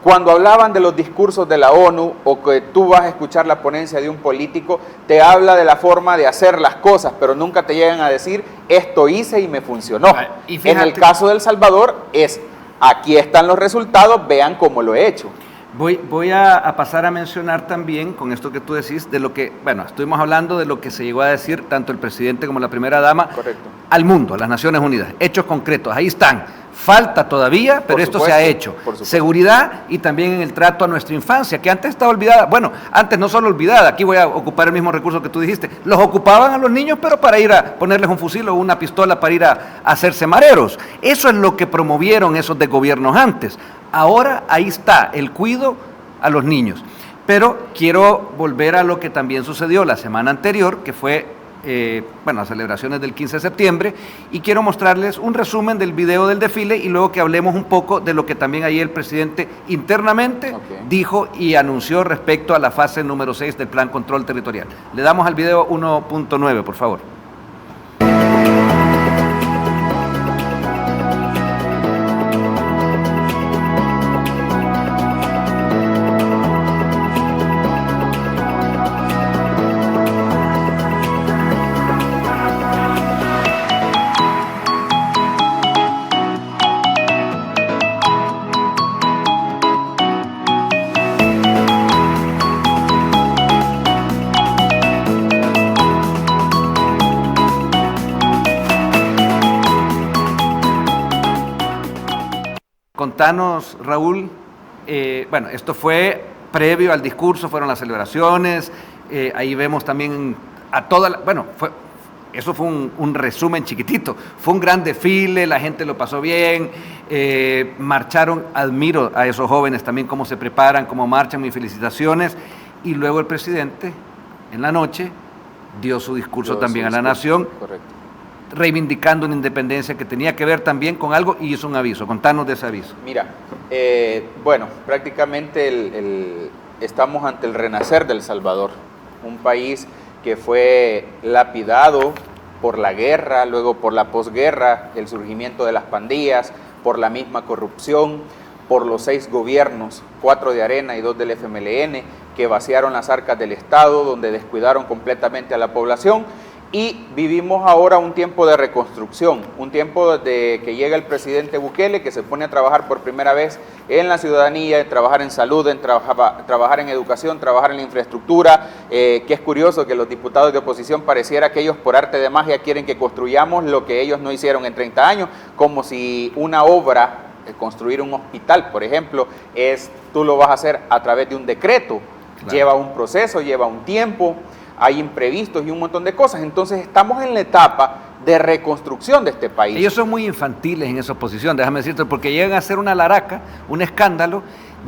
cuando hablaban de los discursos de la ONU o que tú vas a escuchar la ponencia de un político, te habla de la forma de hacer las cosas, pero nunca te llegan a decir, esto hice y me funcionó. Y fíjate, en el caso de El Salvador es, aquí están los resultados, vean cómo lo he hecho. Voy a pasar a mencionar también, con esto que tú decís, de lo que, bueno, estuvimos hablando de lo que se llegó a decir tanto el presidente como la primera dama. Correcto. Al mundo, a las Naciones Unidas, hechos concretos, ahí están. Falta todavía, pero esto se ha hecho. Seguridad y también en el trato a nuestra infancia, que antes estaba olvidada. Bueno, antes no solo olvidada, aquí voy a ocupar el mismo recurso que tú dijiste. Los ocupaban a los niños, pero para ir a ponerles un fusil o una pistola para ir a hacerse mareros. Eso es lo que promovieron esos de gobiernos antes. Ahora ahí está, el cuido a los niños. Pero quiero volver a lo que también sucedió la semana anterior, que fue las celebraciones del 15 de septiembre, y quiero mostrarles un resumen del video del desfile y luego que hablemos un poco de lo que también ayer el presidente internamente dijo y anunció respecto a la fase número 6 del Plan Control Territorial. Le damos al video 1.9, por favor. Contanos, Raúl, bueno, esto fue previo al discurso, fueron las celebraciones, ahí vemos también a toda la, bueno, eso fue un resumen chiquitito, fue un gran desfile, la gente lo pasó bien, marcharon, admiro a esos jóvenes también cómo se preparan, cómo marchan, mis felicitaciones, y luego el presidente en la noche dio su discurso también a la nación, correcto, reivindicando una independencia que tenía que ver también con algo y hizo un aviso. Contanos de ese aviso. Mira, bueno, prácticamente estamos ante el renacer del Salvador, un país que fue lapidado por la guerra, luego por la posguerra, el surgimiento de las pandillas, por la misma corrupción, por los 6 gobiernos, 4 de Arena y 2 del FMLN, que vaciaron las arcas del Estado, donde descuidaron completamente a la población. Y vivimos ahora un tiempo de reconstrucción, un tiempo desde que llega el presidente Bukele, que se pone a trabajar por primera vez en la ciudadanía, en trabajar en salud, en trabajar en educación, trabajar en la infraestructura, que es curioso que los diputados de oposición pareciera que ellos por arte de magia quieren que construyamos lo que ellos no hicieron en 30 años, como si una obra, construir un hospital, por ejemplo, tú lo vas a hacer a través de un decreto, claro. Lleva un proceso, lleva un tiempo, hay imprevistos y un montón de cosas. Entonces estamos en la etapa de reconstrucción de este país. Ellos son muy infantiles en esa oposición, déjame decirte, porque llegan a hacer una laraca, un escándalo,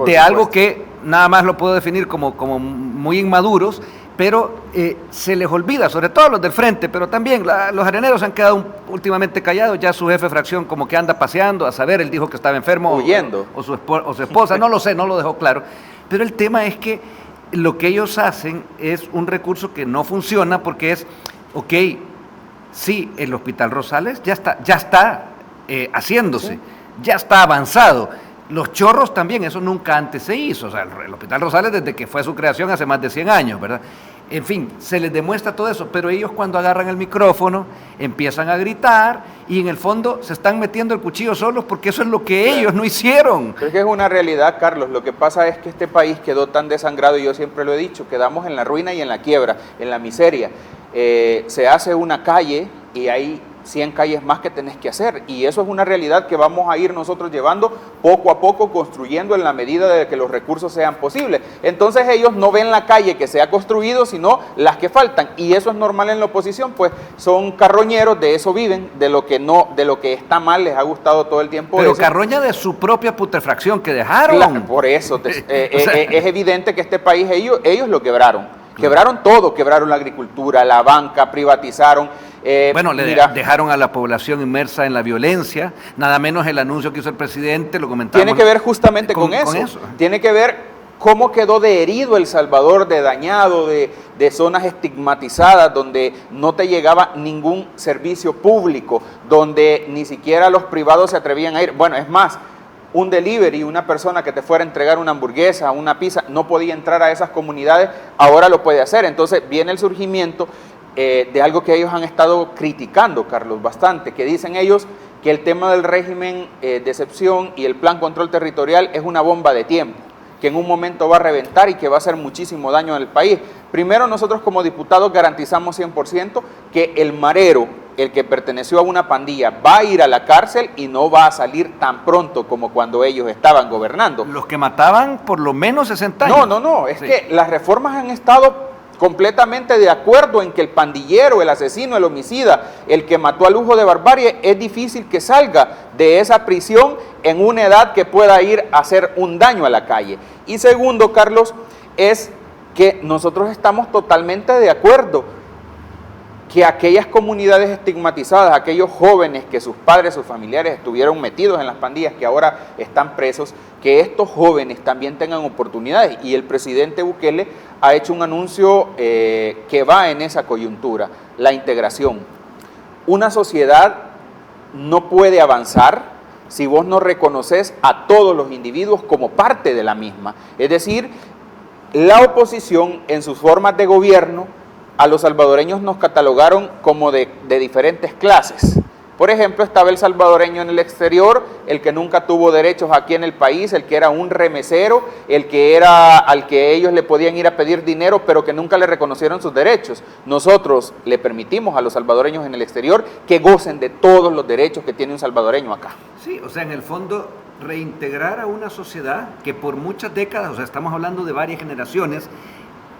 de algo que nada más lo puedo definir como muy inmaduros, pero se les olvida, sobre todo los del frente, pero también los areneros han quedado últimamente callados, ya su jefe de fracción como que anda paseando, a saber, él dijo que estaba enfermo, huyendo, o su esposa, no lo sé, no lo dejó claro, pero el tema es que lo que ellos hacen es un recurso que no funciona porque es, ok, sí, el Hospital Rosales ya está haciéndose, sí. Ya está avanzado. Los chorros también, eso nunca antes se hizo, o sea, el Hospital Rosales desde que fue su creación hace más de 100 años, ¿verdad? En fin, se les demuestra todo eso, pero ellos cuando agarran el micrófono empiezan a gritar y en el fondo se están metiendo el cuchillo solos porque eso es lo que ellos no hicieron. Pero es que es una realidad, Carlos, lo que pasa es que este país quedó tan desangrado, y yo siempre lo he dicho, quedamos en la ruina y en la quiebra, en la miseria. Se hace una calle y hay 100 calles más que tenés que hacer, y eso es una realidad que vamos a ir nosotros llevando poco a poco, construyendo en la medida de que los recursos sean posibles. Entonces ellos no ven la calle que se ha construido, sino las que faltan, y eso es normal en la oposición, pues son carroñeros, de eso viven, de lo que está mal, les ha gustado todo el tiempo. Pero eso. Carroña de su propia putrefacción que dejaron. Claro, por eso, es evidente que este país ellos lo quebraron. Quebraron todo, quebraron la agricultura, la banca, privatizaron. Dejaron a la población inmersa en la violencia, nada menos el anuncio que hizo el presidente, lo comentamos. Tiene que ver justamente con eso. Tiene que ver cómo quedó de herido El Salvador, de dañado, de zonas estigmatizadas, donde no te llegaba ningún servicio público, donde ni siquiera los privados se atrevían a ir. Bueno, es más, un delivery, una persona que te fuera a entregar una hamburguesa, una pizza, no podía entrar a esas comunidades, ahora lo puede hacer. Entonces viene el surgimiento de algo que ellos han estado criticando, Carlos, bastante, que dicen ellos que el tema del régimen de excepción y el plan control territorial es una bomba de tiempo, que en un momento va a reventar y que va a hacer muchísimo daño en el país. Primero, nosotros como diputados garantizamos 100% que el marero, el que perteneció a una pandilla, va a ir a la cárcel y no va a salir tan pronto como cuando ellos estaban gobernando. Los que mataban por lo menos 60 años. No, es que las reformas han estado completamente de acuerdo en que el pandillero, el asesino, el homicida, el que mató a lujo de barbarie, es difícil que salga de esa prisión en una edad que pueda ir a hacer un daño a la calle. Y segundo, Carlos, es que nosotros estamos totalmente de acuerdo que aquellas comunidades estigmatizadas, aquellos jóvenes que sus padres, sus familiares estuvieron metidos en las pandillas, que ahora están presos, que estos jóvenes también tengan oportunidades. Y el presidente Bukele ha hecho un anuncio que va en esa coyuntura, la integración. Una sociedad no puede avanzar si vos no reconoces a todos los individuos como parte de la misma. Es decir, la oposición en sus formas de gobierno, a los salvadoreños nos catalogaron como de diferentes clases. Por ejemplo, estaba el salvadoreño en el exterior, el que nunca tuvo derechos aquí en el país, el que era un remesero, el que era al que ellos le podían ir a pedir dinero, pero que nunca le reconocieron sus derechos. Nosotros le permitimos a los salvadoreños en el exterior que gocen de todos los derechos que tiene un salvadoreño acá. Sí, o sea, en el fondo reintegrar a una sociedad que por muchas décadas, o sea, estamos hablando de varias generaciones,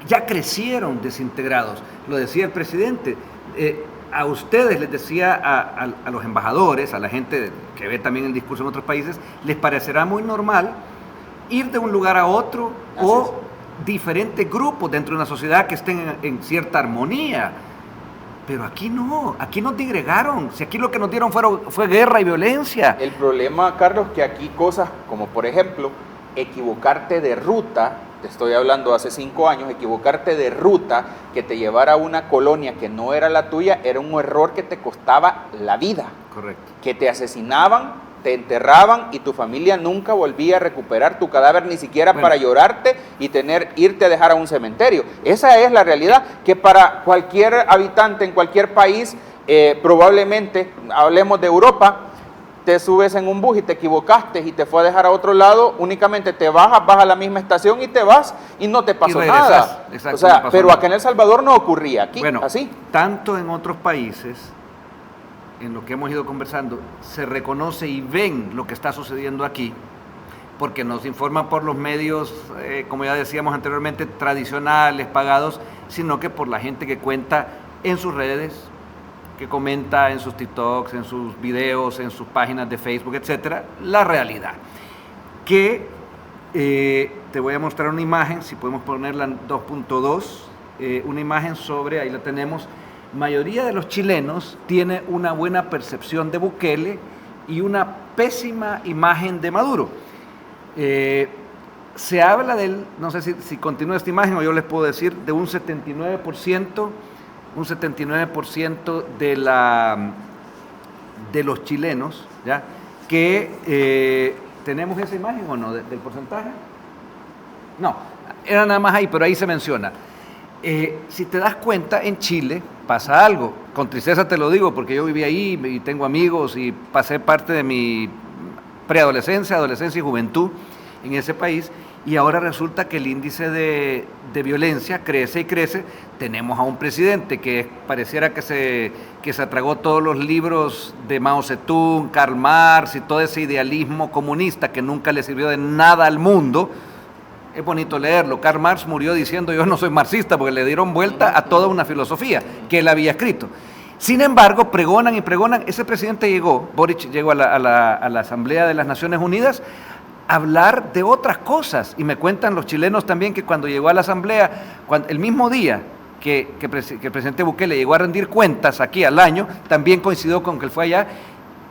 ya crecieron desintegrados. Lo decía el presidente, a ustedes, les decía a los embajadores, a la gente que ve también el discurso en otros países, les parecerá muy normal ir de un lugar a otro o diferentes grupos dentro de una sociedad que estén en cierta armonía. Pero aquí no, aquí nos digregaron. Si aquí lo que nos dieron fue guerra y violencia. El problema, Carlos, que aquí cosas como, por ejemplo, equivocarte de ruta, te estoy hablando hace 5 años, equivocarte de ruta que te llevara a una colonia que no era la tuya, era un error que te costaba la vida. Correcto. Que te asesinaban, te enterraban y tu familia nunca volvía a recuperar tu cadáver ni siquiera para llorarte y irte a dejar a un cementerio. Esa es la realidad, que para cualquier habitante en cualquier país, probablemente, hablemos de Europa, te subes en un bus y te equivocaste y te fue a dejar a otro lado, únicamente te bajas, vas a la misma estación y te vas y no te pasó nada. Exacto, o sea, no pasó pero nada. acá en El Salvador no ocurría, aquí bueno, así. Tanto en otros países, en lo que hemos ido conversando, se reconoce y ven lo que está sucediendo aquí, porque nos informan por los medios, como ya decíamos anteriormente, tradicionales, pagados, sino que por la gente que cuenta en sus redes, que comenta en sus TikToks, en sus videos, en sus páginas de Facebook, etcétera, la realidad. Que te voy a mostrar una imagen, si podemos ponerla en 2.2, una imagen sobre, ahí la tenemos, mayoría de los chilenos tiene una buena percepción de Bukele y una pésima imagen de Maduro. Se habla del, no sé si continúa esta imagen o yo les puedo decir, de un 79%, de los chilenos, ¿ya? Que tenemos esa imagen o no, del porcentaje. No, era nada más ahí, pero ahí se menciona. Si te das cuenta, en Chile pasa algo. Con tristeza te lo digo, porque yo viví ahí y tengo amigos y pasé parte de mi preadolescencia, adolescencia y juventud en ese país, y ahora resulta que el índice de violencia crece y crece. Tenemos a un presidente que pareciera que se atragó todos los libros de Mao Zedong, Karl Marx y todo ese idealismo comunista que nunca le sirvió de nada al mundo. Es bonito leerlo. Karl Marx murió diciendo: yo no soy marxista, porque le dieron vuelta a toda una filosofía que él había escrito. Sin embargo, pregonan y pregonan. Ese presidente Boric llegó a la Asamblea de las Naciones Unidas a hablar de otras cosas. Y me cuentan los chilenos también que cuando llegó a la Asamblea, el mismo día que el presidente Bukele llegó a rendir cuentas aquí al año, también coincidió con que él fue allá,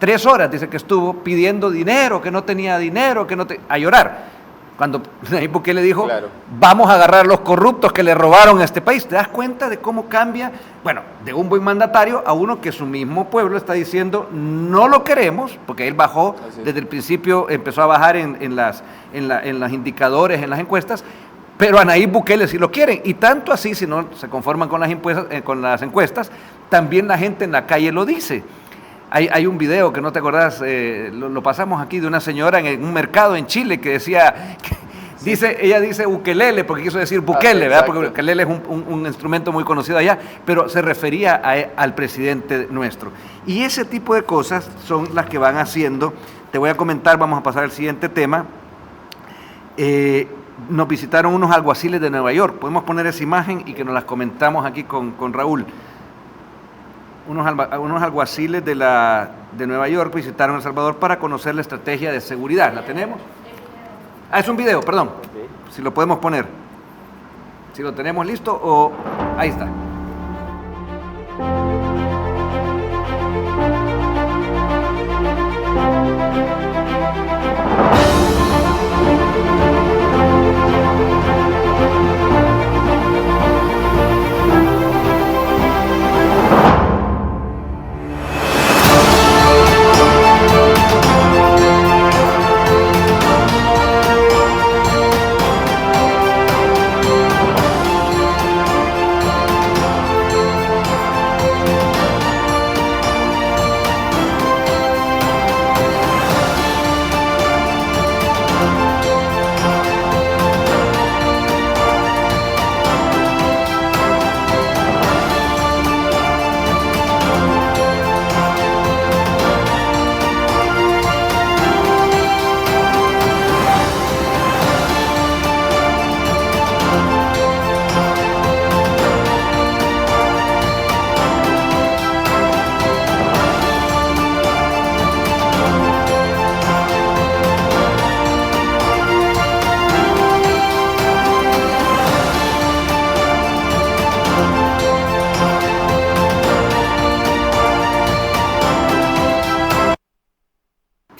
3 horas, dice que estuvo pidiendo dinero, que no tenía dinero, a llorar. Cuando Nayib Bukele dijo, claro, vamos a agarrar a los corruptos que le robaron a este país. ¿Te das cuenta de cómo cambia? Bueno, de un buen mandatario a uno que su mismo pueblo está diciendo, no lo queremos, porque él bajó, desde el principio empezó a bajar en los indicadores, en las encuestas, pero a Nayib Bukele sí lo quieren. Y tanto así, si no se conforman con las encuestas, también la gente en la calle lo dice. Hay un video que no te acordás, lo pasamos aquí, de una señora en un mercado en Chile que decía, ella dice ukelele, porque quiso decir Bukele, ¿verdad? Porque ukelele es un instrumento muy conocido allá, pero se refería al presidente nuestro. Y ese tipo de cosas son las que van haciendo. Te voy a comentar, vamos a pasar al siguiente tema. Nos visitaron unos alguaciles de Nueva York. Podemos poner esa imagen y que nos las comentamos aquí con Raúl. Unos alguaciles de Nueva York visitaron El Salvador para conocer la estrategia de seguridad. ¿La tenemos? Es un video, perdón. Si lo podemos poner. Si lo tenemos listo o... Ahí está.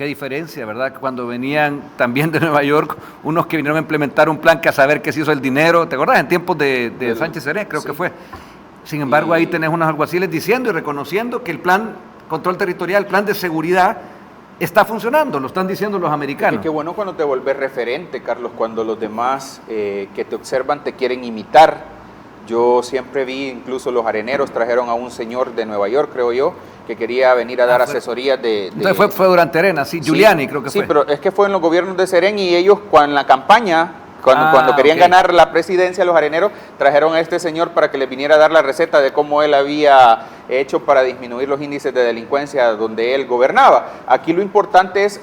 diferencia, ¿verdad? Cuando venían también de Nueva York, unos que vinieron a implementar un plan que a saber qué se hizo el dinero, ¿te acuerdas? En tiempos de Sánchez Serén, creo que fue. Sin embargo, ahí tenés unos alguaciles diciendo y reconociendo que el plan control territorial, el plan de seguridad, está funcionando, lo están diciendo los americanos. Es que bueno cuando te volvés referente, Carlos, cuando los demás que te observan te quieren imitar. Yo siempre vi, incluso los areneros trajeron a un señor de Nueva York, creo yo, que quería venir a dar asesorías de... Entonces fue durante Arena, sí, Giuliani creo que fue. Sí, pero es que fue en los gobiernos de Serén y ellos en la campaña, cuando querían ganar la presidencia, los areneros trajeron a este señor para que les viniera a dar la receta de cómo él había hecho para disminuir los índices de delincuencia donde él gobernaba. Aquí lo importante es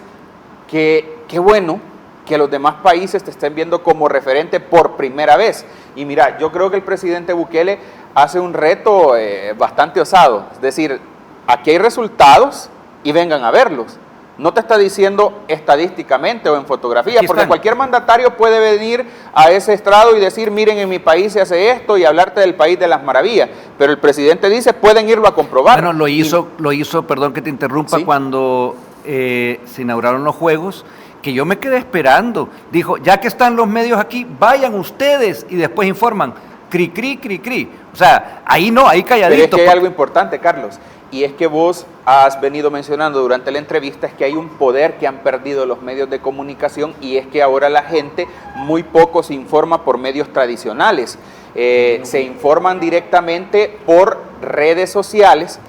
que, qué bueno que los demás países te estén viendo como referente por primera vez. Y mira, yo creo que el presidente Bukele hace un reto bastante osado, es decir, aquí hay resultados y vengan a verlos. No te está diciendo estadísticamente o en fotografía, porque cualquier mandatario puede venir a ese estrado y decir, miren, en mi país se hace esto y hablarte del país de las maravillas. Pero el presidente dice, pueden irlo a comprobar. Bueno, lo hizo, perdón que te interrumpa, ¿sí? Cuando se inauguraron los Juegos, que yo me quedé esperando. Dijo, ya que están los medios aquí, vayan ustedes y después informan. Cri, cri, cri, cri. O sea, ahí no, ahí calladito. Pero es que hay algo importante, Carlos. Y es que vos has venido mencionando durante la entrevista, es que hay un poder que han perdido los medios de comunicación y es que ahora la gente muy poco se informa por medios tradicionales. Se informan directamente por redes sociales,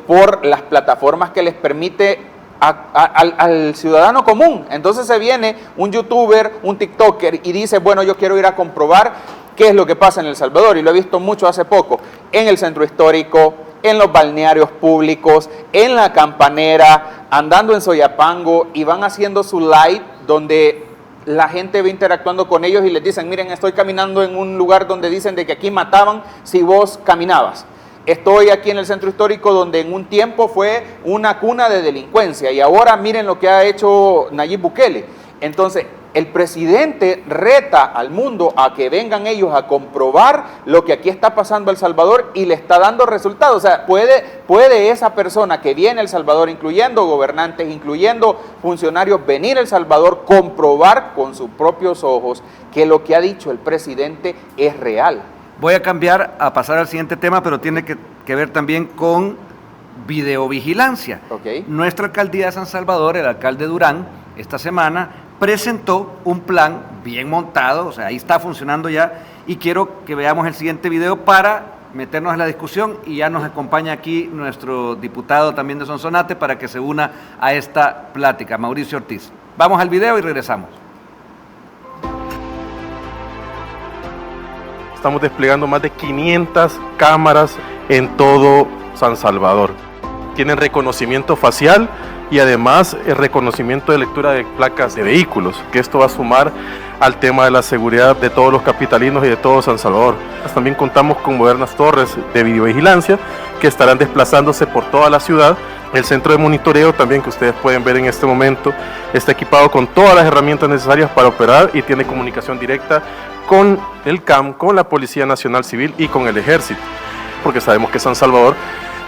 por las plataformas que les permite al ciudadano común. Entonces se viene un youtuber, un tiktoker y dice, bueno, yo quiero ir a comprobar qué es lo que pasa en El Salvador, y lo he visto mucho hace poco, en el centro histórico, en los balnearios públicos, en la Campanera, andando en Soyapango, y van haciendo su live donde la gente va interactuando con ellos y les dicen, miren, estoy caminando en un lugar donde dicen de que aquí mataban si vos caminabas. Estoy aquí en el centro histórico donde en un tiempo fue una cuna de delincuencia y ahora miren lo que ha hecho Nayib Bukele. Entonces, el presidente reta al mundo a que vengan ellos a comprobar lo que aquí está pasando en El Salvador y le está dando resultados. O sea, puede esa persona que viene a El Salvador, incluyendo gobernantes, incluyendo funcionarios, venir a El Salvador, comprobar con sus propios ojos que lo que ha dicho el presidente es real. Voy a cambiar, a pasar al siguiente tema, pero tiene que ver también con videovigilancia. Okay. Nuestra alcaldía de San Salvador, el alcalde Durán, esta semana presentó un plan bien montado, o sea, ahí está funcionando ya, y quiero que veamos el siguiente video para meternos en la discusión, y ya nos acompaña aquí nuestro diputado también de Sonsonate para que se una a esta plática, Mauricio Ortiz. Vamos al video y regresamos. Estamos desplegando más de 500 cámaras en todo San Salvador. Tienen reconocimiento facial y además el reconocimiento de lectura de placas de vehículos, que esto va a sumar al tema de la seguridad de todos los capitalinos y de todo San Salvador. También contamos con modernas torres de videovigilancia que estarán desplazándose por toda la ciudad. El centro de monitoreo también, que ustedes pueden ver en este momento, está equipado con todas las herramientas necesarias para operar y tiene comunicación directa con el CAM, con la Policía Nacional Civil y con el Ejército, porque sabemos que San Salvador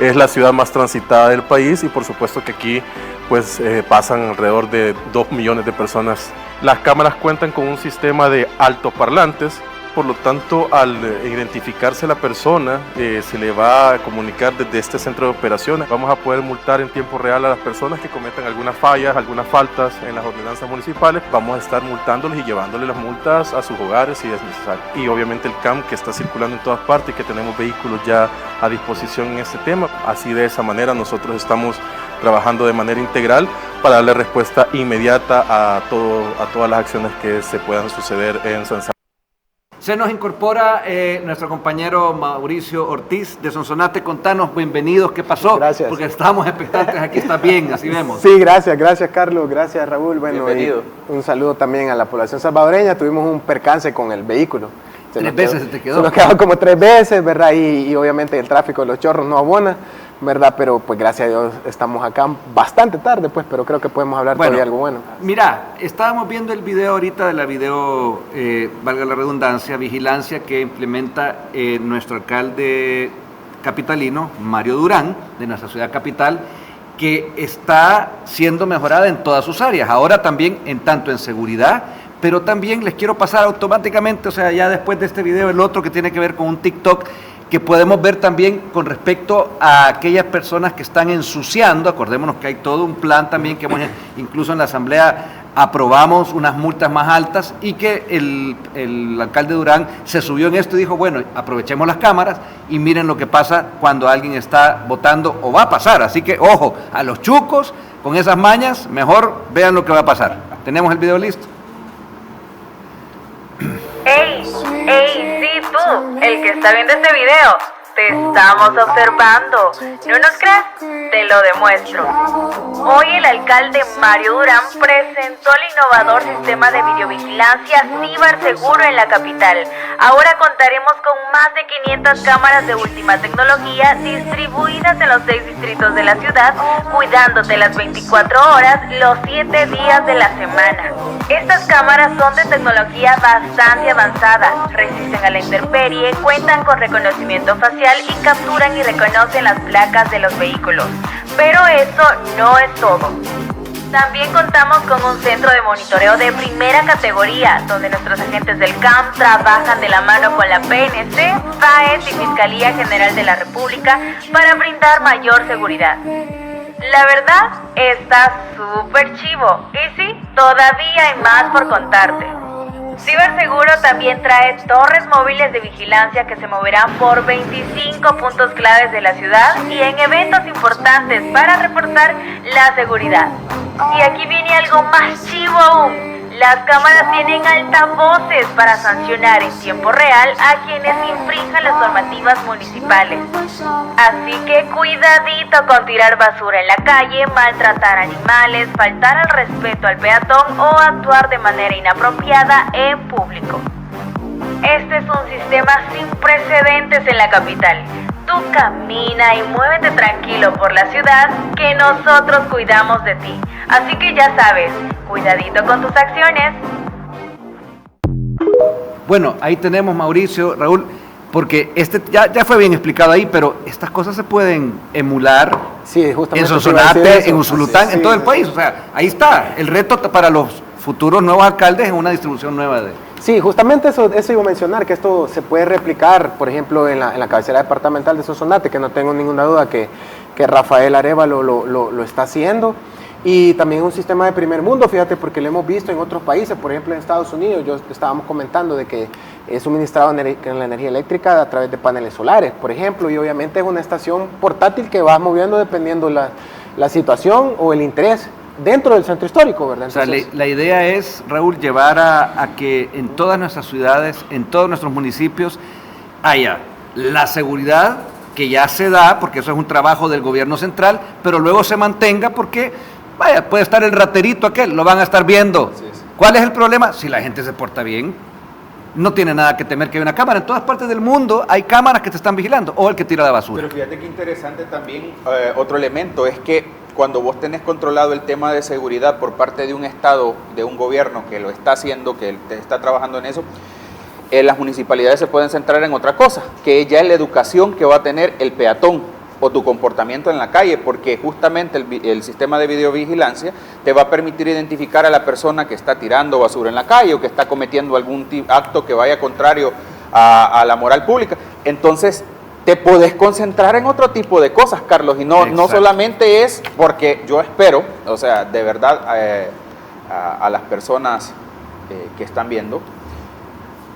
es la ciudad más transitada del país y por supuesto que aquí pues pasan alrededor de 2 millones de personas. Las cámaras cuentan con un sistema de altoparlantes, por lo tanto al identificarse la persona se le va a comunicar desde este centro de operaciones. Vamos a poder multar en tiempo real a las personas que cometan algunas fallas, algunas faltas en las ordenanzas municipales. Vamos a estar multándoles y llevándoles las multas a sus hogares si es necesario. Y obviamente el CAM, que está circulando en todas partes y que tenemos vehículos ya a disposición en este tema. Así, de esa manera nosotros estamos trabajando de manera integral para darle respuesta inmediata a todas las acciones que se puedan suceder en San Salvador. Se nos incorpora nuestro compañero Mauricio Ortiz de Sonsonate. Contanos, bienvenidos, ¿qué pasó? Gracias. Porque estábamos expectantes, aquí está bien, así vemos. Sí, gracias Carlos, gracias Raúl. Bueno, bienvenido. Un saludo también a la población salvadoreña. Tuvimos un percance con el vehículo. ¿3 veces se te quedó? Se nos quedó como 3 veces, ¿verdad? Y obviamente el tráfico de los chorros no abona, ¿verdad? Pero pues gracias a Dios estamos acá bastante tarde, pues, pero creo que podemos hablar todavía algo bueno. Mira, estábamos viendo el video ahorita de la video, valga la redundancia, vigilancia que implementa nuestro alcalde capitalino, Mario Durán, de nuestra ciudad capital, que está siendo mejorada en todas sus áreas, ahora también tanto en seguridad, pero también les quiero pasar automáticamente, o sea, ya después de este video, el otro que tiene que ver con un TikTok, que podemos ver también con respecto a aquellas personas que están ensuciando. Acordémonos que hay todo un plan también que incluso en la Asamblea aprobamos unas multas más altas y que el alcalde Durán se subió en esto y dijo, bueno, aprovechemos las cámaras y miren lo que pasa cuando alguien está votando o va a pasar. Así que, ojo, a los chucos con esas mañas, mejor vean lo que va a pasar. ¿Tenemos el video listo? ¡Ey! ¡Sí, tú! El que está viendo este video. Te estamos observando. ¿No nos crees? Te lo demuestro. Hoy el alcalde Mario Durán presentó el innovador sistema de videovigilancia Ciberseguro en la capital. Ahora contaremos con más de 500 cámaras de última tecnología distribuidas en los 6 distritos de la ciudad, cuidándote las 24 horas, los 7 días de la semana. Estas cámaras son de tecnología bastante avanzada, resisten a la intemperie, cuentan con reconocimiento facial y capturan y reconocen las placas de los vehículos. Pero eso no es todo. También contamos con un centro de monitoreo de primera categoría, donde nuestros agentes del CAM trabajan de la mano con la PNC, FAES y Fiscalía General de la República para brindar mayor seguridad. La verdad, está súper chivo. Y sí, todavía hay más por contarte. Ciberseguro también trae torres móviles de vigilancia que se moverán por 25 puntos claves de la ciudad y en eventos importantes para reforzar la seguridad. Y aquí viene algo más chivo aún. Las cámaras tienen altavoces para sancionar en tiempo real a quienes infrinjan las normativas municipales. Así que cuidadito con tirar basura en la calle, maltratar animales, faltar al respeto al peatón o actuar de manera inapropiada en público. Este es un sistema sin precedentes en la capital. Tú camina y muévete tranquilo por la ciudad, que nosotros cuidamos de ti. Así que ya sabes, cuidadito con tus acciones. Bueno, ahí tenemos, Mauricio, Raúl, porque ya fue bien explicado ahí, pero estas cosas se pueden emular en Sonsonate, en Usulután, en todo el país. O sea, ahí está el reto para los futuros nuevos alcaldes en una distribución nueva de... Sí, justamente eso iba a mencionar, que esto se puede replicar, por ejemplo, en la cabecera departamental de Sonsonate, que no tengo ninguna duda que Rafael Arévalo lo está haciendo. Y también un sistema de primer mundo, fíjate, porque lo hemos visto en otros países, por ejemplo en Estados Unidos, estábamos comentando de que es suministrado la energía eléctrica a través de paneles solares, por ejemplo, y obviamente es una estación portátil que va moviendo dependiendo la situación o el interés dentro del centro histórico, ¿verdad? Entonces, o sea, la idea es, Raúl, llevar a que en todas nuestras ciudades, en todos nuestros municipios, haya la seguridad que ya se da, porque eso es un trabajo del gobierno central, pero luego se mantenga porque, vaya, puede estar el raterito aquel, lo van a estar viendo. Sí. ¿Cuál es el problema? Si la gente se porta bien, no tiene nada que temer que haya una cámara. En todas partes del mundo hay cámaras que te están vigilando, o el que tira la basura. Pero fíjate que interesante también, otro elemento, es que cuando vos tenés controlado el tema de seguridad por parte de un Estado, de un gobierno que lo está haciendo, que está trabajando en eso, las municipalidades se pueden centrar en otra cosa, que ya es la educación que va a tener el peatón o tu comportamiento en la calle, porque justamente el sistema de videovigilancia te va a permitir identificar a la persona que está tirando basura en la calle o que está cometiendo algún acto que vaya contrario a la moral pública. Entonces, te podés concentrar en otro tipo de cosas, Carlos, y no solamente es porque yo espero, o sea, de verdad, a las personas que están viendo,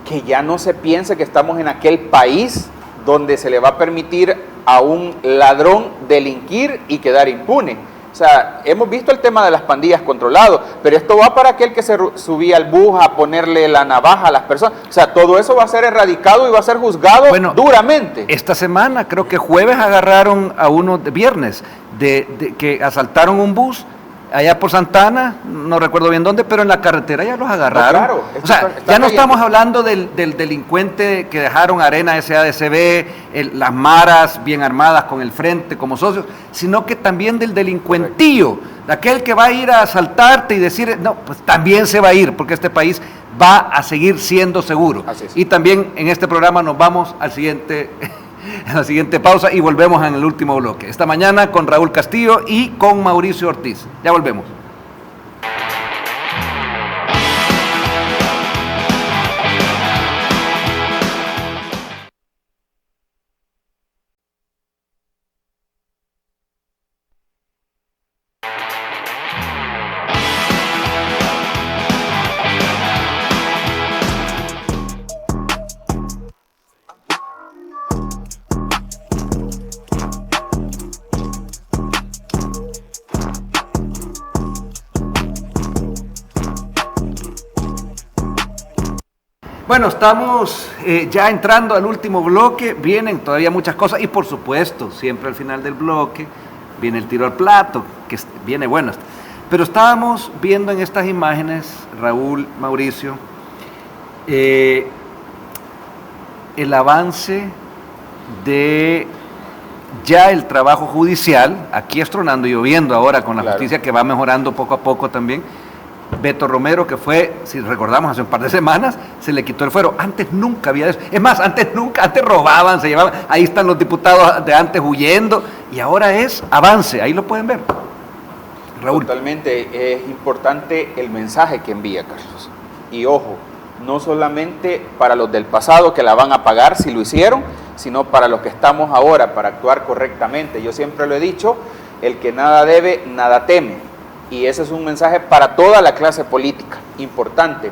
que ya no se piense que estamos en aquel país donde se le va a permitir a un ladrón delinquir y quedar impune. O sea, hemos visto el tema de las pandillas controlado, pero esto va para aquel que se subía al bus a ponerle la navaja a las personas. O sea, todo eso va a ser erradicado y va a ser juzgado duramente. Esta semana, creo que jueves, agarraron a uno de viernes, que asaltaron un bus allá por Santana, no recuerdo bien dónde, pero en la carretera ya los agarraron. No, claro, o sea, ya no estamos hablando del delincuente que dejaron Arena SADCB, las maras bien armadas con el frente como socios, sino que también del delincuentillo, de aquel que va a ir a asaltarte y decir, no, pues también se va a ir, porque este país va a seguir siendo seguro. Y también en este programa nos vamos al siguiente en la siguiente pausa y volvemos en el último bloque. Esta mañana con Raúl Castillo y con Mauricio Ortiz. Ya volvemos. Bueno, estamos ya entrando al último bloque, vienen todavía muchas cosas y por supuesto, siempre al final del bloque viene el tiro al plato, que viene bueno. Pero estábamos viendo en estas imágenes, Raúl, Mauricio, el avance de ya el trabajo judicial, aquí es tronando y lloviendo ahora con la justicia que va mejorando poco a poco también. Beto Romero, que fue, si recordamos, hace un par de semanas, se le quitó el fuero. Antes nunca había eso. Es más, antes robaban, se llevaban. Ahí están los diputados de antes huyendo. Y ahora es avance. Ahí lo pueden ver. Raúl. Totalmente. Es importante el mensaje que envía, Carlos. Y ojo, no solamente para los del pasado que la van a pagar si lo hicieron, sino para los que estamos ahora, para actuar correctamente. Yo siempre lo he dicho, el que nada debe, nada teme. Y ese es un mensaje para toda la clase política, importante.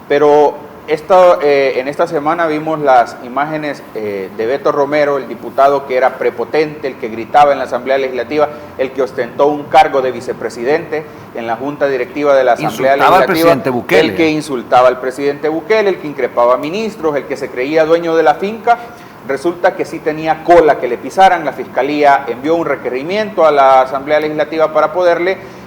Pero en esta semana vimos las imágenes de Beto Romero, el diputado que era prepotente, el que gritaba en la Asamblea Legislativa, el que ostentó un cargo de vicepresidente en la Junta Directiva de la Asamblea Legislativa, el que insultaba al presidente Bukele, el que increpaba a ministros, el que se creía dueño de la finca. Resulta que sí tenía cola que le pisaran. La Fiscalía envió un requerimiento a la Asamblea Legislativa para poderle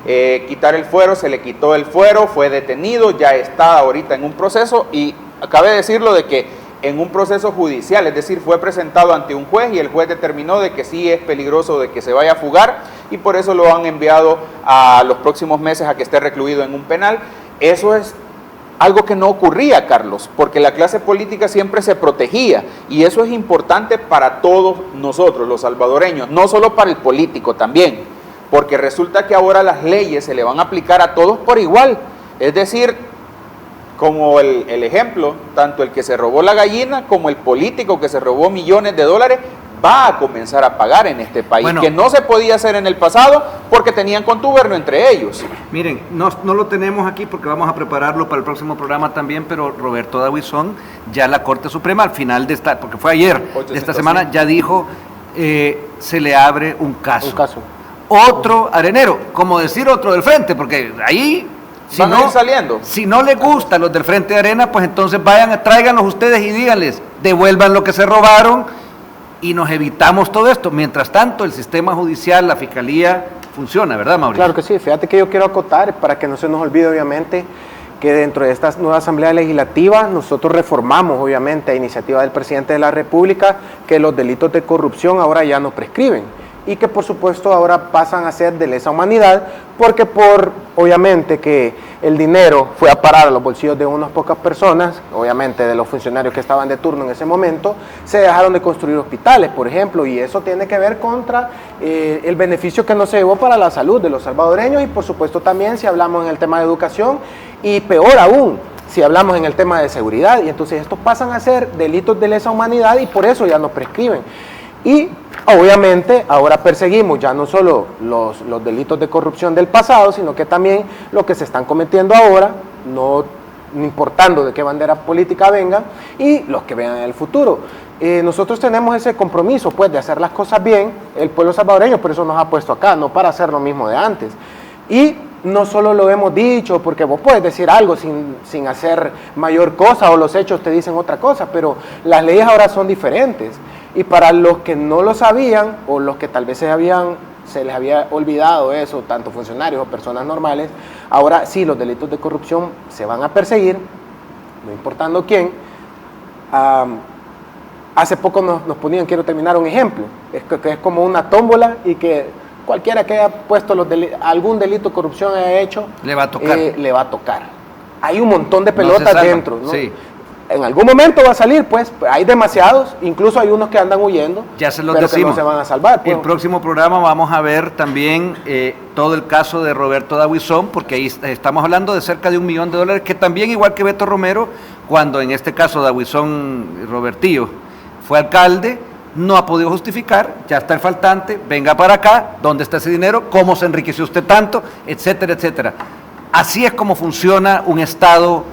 quitar el fuero. Se le quitó el fuero, fue detenido, ya está ahorita en un proceso y cabe decirlo de que en un proceso judicial, es decir, fue presentado ante un juez y el juez determinó de que sí es peligroso de que se vaya a fugar y por eso lo han enviado a los próximos meses a que esté recluido en un penal. Eso es algo que no ocurría, Carlos, porque la clase política siempre se protegía y eso es importante para todos nosotros, los salvadoreños, no solo para el político también, porque resulta que ahora las leyes se le van a aplicar a todos por igual, es decir, como el ejemplo, tanto el que se robó la gallina como el político que se robó millones de dólares, va a comenzar a pagar en este país, que no se podía hacer en el pasado porque tenían contubernio entre ellos. Miren, no lo tenemos aquí porque vamos a prepararlo para el próximo programa también, pero Roberto Dawisón, ya la Corte Suprema al final de esta, porque fue ayer, de esta semana, ya dijo, se le abre un caso. Otro arenero, como decir otro del frente, porque ahí... Si no les gusta a los del Frente de Arena, pues entonces tráiganlos ustedes y díganles, devuelvan lo que se robaron y nos evitamos todo esto. Mientras tanto, el sistema judicial, la fiscalía, funciona, ¿verdad, Mauricio? Claro que sí. Fíjate que yo quiero acotar, para que no se nos olvide, obviamente, que dentro de esta nueva Asamblea Legislativa nosotros reformamos, obviamente, a iniciativa del Presidente de la República, que los delitos de corrupción ahora ya no prescriben y que, por supuesto, ahora pasan a ser de lesa humanidad, porque obviamente, que el dinero fue a parar a los bolsillos de unas pocas personas, obviamente de los funcionarios que estaban de turno en ese momento, se dejaron de construir hospitales, por ejemplo, y eso tiene que ver contra el beneficio que no se llevó para la salud de los salvadoreños y, por supuesto, también si hablamos en el tema de educación y peor aún, si hablamos en el tema de seguridad, y entonces estos pasan a ser delitos de lesa humanidad y por eso ya no prescriben. Y obviamente ahora perseguimos ya no solo los delitos de corrupción del pasado, sino que también lo que se están cometiendo ahora, no importando de qué bandera política vengan, y los que vengan en el futuro. Nosotros tenemos ese compromiso, pues, de hacer las cosas bien, el pueblo salvadoreño por eso nos ha puesto acá, no para hacer lo mismo de antes. Y no solo lo hemos dicho, porque vos puedes decir algo sin hacer mayor cosa, o los hechos te dicen otra cosa, pero las leyes ahora son diferentes. Y para los que no lo sabían, o los que tal vez se les había olvidado eso, tanto funcionarios o personas normales, ahora sí los delitos de corrupción se van a perseguir, no importando quién. Hace poco nos ponían, quiero terminar un ejemplo, que es como una tómbola y que cualquiera que haya puesto algún delito de corrupción haya hecho, le va a tocar. Hay un montón de pelotas dentro, ¿no? Sí. en algún momento va a salir, pues, hay demasiados, incluso hay unos que andan huyendo, ya se los pero decimos. que no se van a salvar. Pues. El próximo programa vamos a ver también todo el caso de Roberto Dabuizón, porque ahí estamos hablando de cerca de $1 millón, que también, igual que Beto Romero, cuando en este caso Dabuizón Robertillo fue alcalde, no ha podido justificar, ya está el faltante, venga para acá, ¿dónde está ese dinero? ¿Cómo se enriqueció usted tanto? Etcétera, etcétera. Así es como funciona un Estado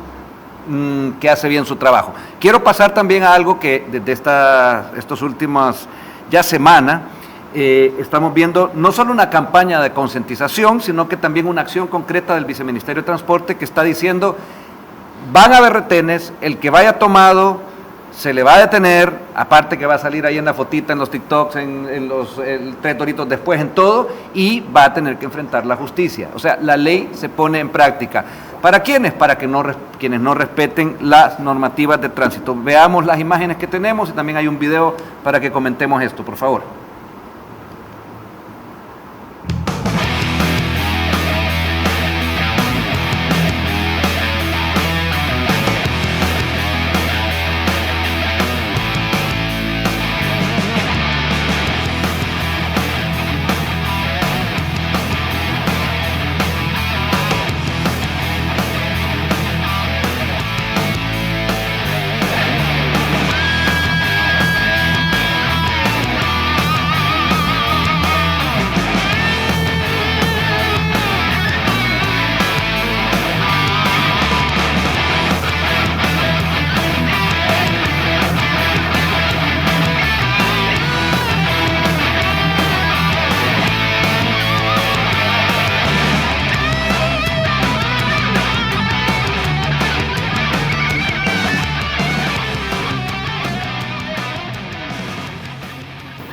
que hace bien su trabajo. Quiero pasar también a algo que desde estos últimos ya semanas estamos viendo, no solo una campaña de concientización, sino que también una acción concreta del Viceministerio de Transporte que está diciendo, van a haber retenes, el que vaya tomado se le va a detener, aparte que va a salir ahí en la fotita, en los TikToks, en los 3 doritos después, en todo, y va a tener que enfrentar la justicia. O sea, la ley se pone en práctica. ¿Para quiénes? Para que quienes no respeten las normativas de tránsito. Veamos las imágenes que tenemos y también hay un video para que comentemos esto, por favor.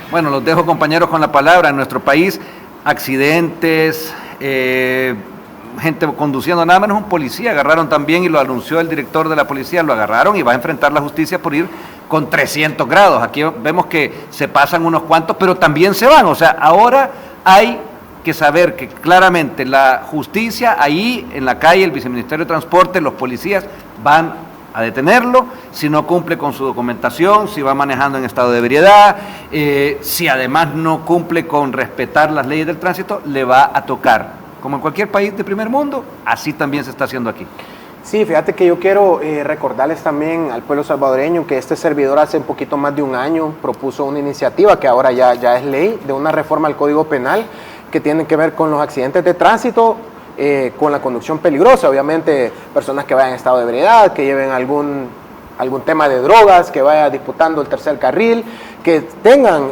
Bueno, los dejo, compañeros, con la palabra. En nuestro país, accidentes, gente conduciendo, nada menos un policía agarraron también, y lo anunció el director de la policía, lo agarraron y va a enfrentar la justicia por ir con 300 grados. Aquí vemos que se pasan unos cuantos, pero también se van. O sea, ahora hay que saber que claramente la justicia, ahí en la calle, el Viceministerio de Transporte, los policías van a detenerlo si no cumple con su documentación, si va manejando en estado de ebriedad, si además no cumple con respetar las leyes del tránsito, le va a tocar. Como en cualquier país de primer mundo, así también se está haciendo aquí. Sí, fíjate que yo quiero recordarles también al pueblo salvadoreño que este servidor hace un poquito más de un año propuso una iniciativa que ahora ya es ley, de una reforma al Código Penal que tiene que ver con los accidentes de tránsito, con la conducción peligrosa, obviamente personas que vayan en estado de ebriedad, que lleven algún tema de drogas, que vaya disputando el tercer carril, que tengan,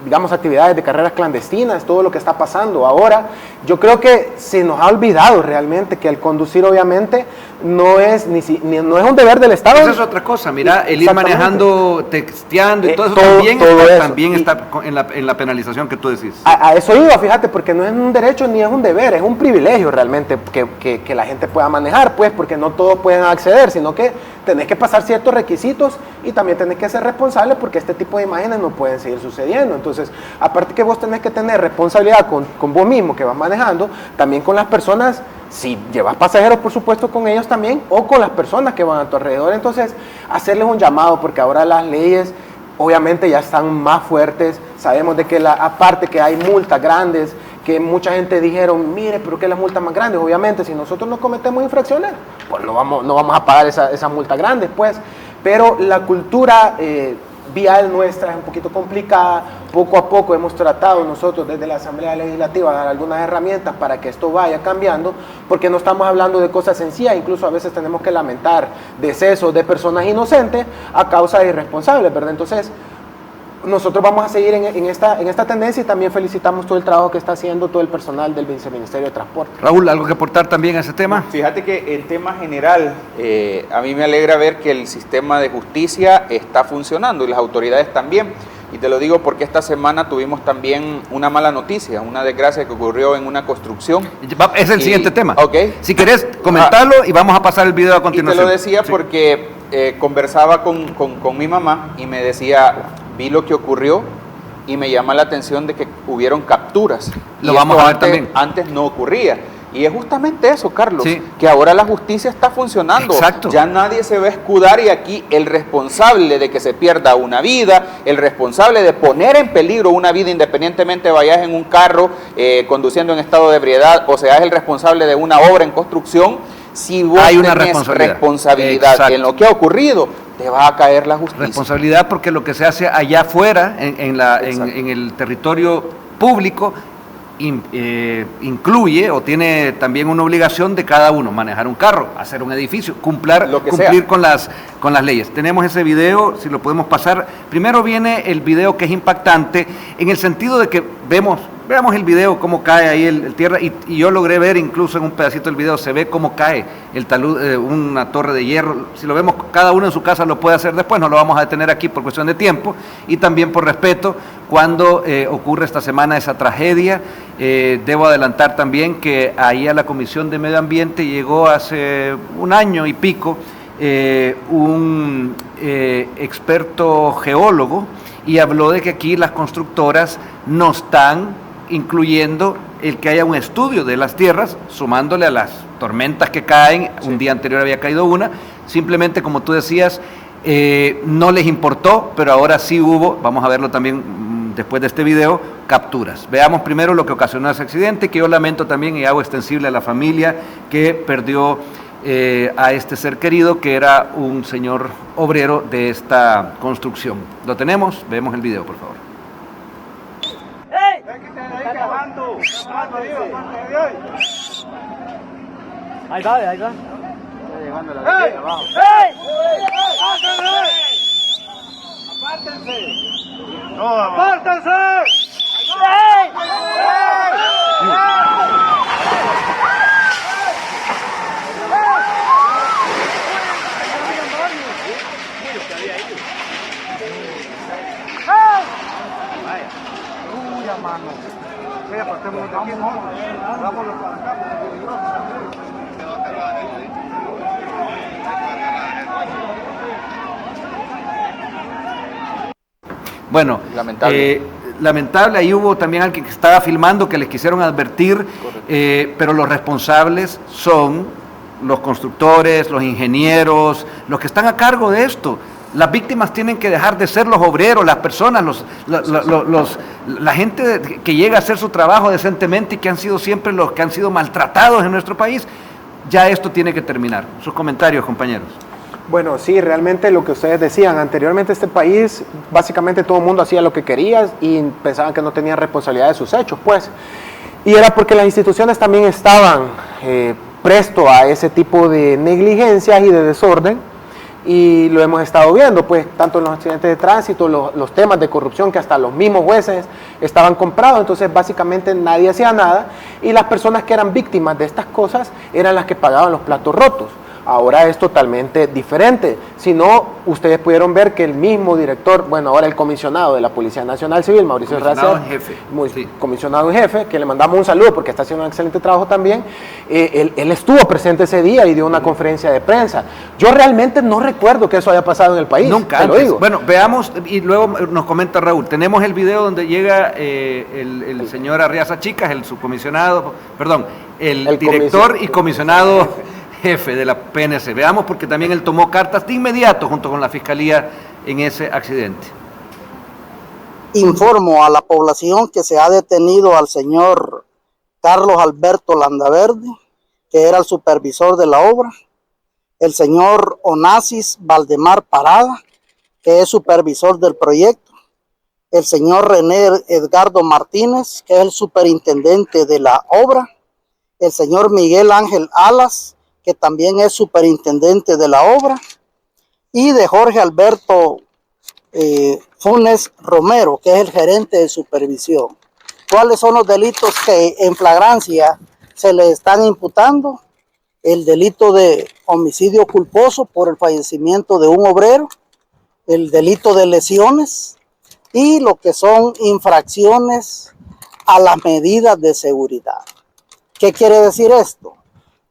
digamos, actividades de carreras clandestinas, todo lo que está pasando ahora. Yo creo que se nos ha olvidado realmente que el conducir, obviamente, no es un deber del Estado. Esa es otra cosa, mira, el ir manejando, texteando y todo eso también está en la penalización que tú decís. A eso iba, fíjate, porque no es un derecho ni es un deber, es un privilegio realmente que la gente pueda manejar, pues, porque no todos pueden acceder, sino que tenés que pasar ciertos requisitos y también tenés que ser responsable porque este tipo de imágenes no pueden seguir sucediendo. Entonces, aparte que vos tenés que tener responsabilidad con vos mismo que vas manejando, también con las personas, si llevas pasajeros, por supuesto, con ellos también, o con las personas que van a tu alrededor. Entonces, hacerles un llamado, porque ahora las leyes obviamente ya están más fuertes. Sabemos de que aparte que hay multas grandes, que mucha gente dijeron, mire, pero ¿qué las multas más grandes? Obviamente, si nosotros no cometemos infracciones, pues no vamos a pagar esa multa grande, pues. Pero la cultura vial nuestra es un poquito complicada. Poco a poco hemos tratado nosotros desde la Asamblea Legislativa de dar algunas herramientas para que esto vaya cambiando, porque no estamos hablando de cosas sencillas, incluso a veces tenemos que lamentar decesos de personas inocentes a causa de irresponsables, ¿verdad? Entonces, nosotros vamos a seguir en esta tendencia y también felicitamos todo el trabajo que está haciendo todo el personal del Viceministerio de Transporte. Raúl, ¿algo que aportar también a ese tema? Fíjate que el tema general, a mí me alegra ver que el sistema de justicia está funcionando y las autoridades también. Y te lo digo porque esta semana tuvimos también una mala noticia, una desgracia que ocurrió en una construcción. Es el siguiente tema. Okay. Si querés, comentarlo y vamos a pasar el video a continuación. Y te lo decía porque conversaba con mi mamá y me decía, vi lo que ocurrió y me llama la atención de que hubieron capturas. Lo vamos a ver también. Antes no ocurría. Y es justamente eso, Carlos, sí, que ahora la justicia está funcionando. Exacto. Ya nadie se va a escudar y aquí el responsable de que se pierda una vida, el responsable de poner en peligro una vida independientemente vayas en un carro conduciendo en estado de ebriedad o seas el responsable de una obra en construcción, si vos hay una tenés responsabilidad Exacto. en lo que ha ocurrido, te va a caer la justicia. Responsabilidad porque lo que se hace allá afuera, en el territorio público, incluye o tiene también una obligación de cada uno, manejar un carro, hacer un edificio, cumplir con las leyes. Tenemos ese video, si lo podemos pasar. Primero viene el video que es impactante, en el sentido de que veamos el video, cómo cae ahí el tierra, y yo logré ver incluso en un pedacito del video, se ve cómo cae el talud, una torre de hierro. Si lo vemos, cada uno en su casa lo puede hacer después, no lo vamos a detener aquí por cuestión de tiempo, y también por respeto, cuando ocurre esta semana esa tragedia. Debo adelantar también que ahí a la Comisión de Medio Ambiente llegó hace un año y pico un experto geólogo, y habló de que aquí las constructoras no están incluyendo el que haya un estudio de las tierras, sumándole a las tormentas que caen. Sí. Un día anterior había caído una, simplemente como tú decías, no les importó, pero ahora sí hubo, vamos a verlo también después de este video, capturas. Veamos primero lo que ocasionó ese accidente, que yo lamento también y hago extensible a la familia que perdió a este ser querido, que era un señor obrero de esta construcción. ¿Lo tenemos? Vemos el video, por favor. Ahí va. Está llegando la de abajo. ¡Apártense! ¡No! ¡Apártense! Bueno, lamentable, ahí hubo también alguien que estaba filmando que les quisieron advertir, pero los responsables son los constructores, los ingenieros, los que están a cargo de esto. Las víctimas tienen que dejar de ser los obreros, las personas, la gente que llega a hacer su trabajo decentemente y que han sido siempre los que han sido maltratados en nuestro país. Ya esto tiene que terminar. Sus comentarios, compañeros. Bueno, sí, realmente lo que ustedes decían, anteriormente este país, básicamente todo el mundo hacía lo que quería y pensaban que no tenían responsabilidad de sus hechos, pues. Y era porque las instituciones también estaban presto a ese tipo de negligencias y de desorden, y lo hemos estado viendo, pues, tanto en los accidentes de tránsito, los temas de corrupción, que hasta los mismos jueces estaban comprados. Entonces básicamente nadie hacía nada, y las personas que eran víctimas de estas cosas eran las que pagaban los platos rotos. Ahora es totalmente diferente. Si no, ustedes pudieron ver que el mismo director, bueno, ahora el comisionado de la Policía Nacional Civil, Mauricio Racer, comisionado en jefe, que le mandamos un saludo porque está haciendo un excelente trabajo también, él estuvo presente ese día y dio una conferencia de prensa. Yo realmente no recuerdo que eso haya pasado en el país. Nunca antes. Lo digo. Bueno, veamos, y luego nos comenta Raúl, tenemos el video donde llega el señor Arriaza Chicas, el subcomisionado, perdón, el director y comisionado jefe de la PNC. Veamos, porque también él tomó cartas de inmediato junto con la Fiscalía en ese accidente. Informo a la población que se ha detenido al señor Carlos Alberto Landaverde, que era el supervisor de la obra, el señor Onassis Valdemar Parada, que es supervisor del proyecto, el señor René Edgardo Martínez, que es el superintendente de la obra, el señor Miguel Ángel Alas, que también es superintendente de la obra, y de Jorge Alberto Funes Romero, que es el gerente de supervisión. ¿Cuáles son los delitos que en flagrancia se le están imputando? El delito de homicidio culposo por el fallecimiento de un obrero, el delito de lesiones y lo que son infracciones a las medidas de seguridad. ¿Qué quiere decir esto?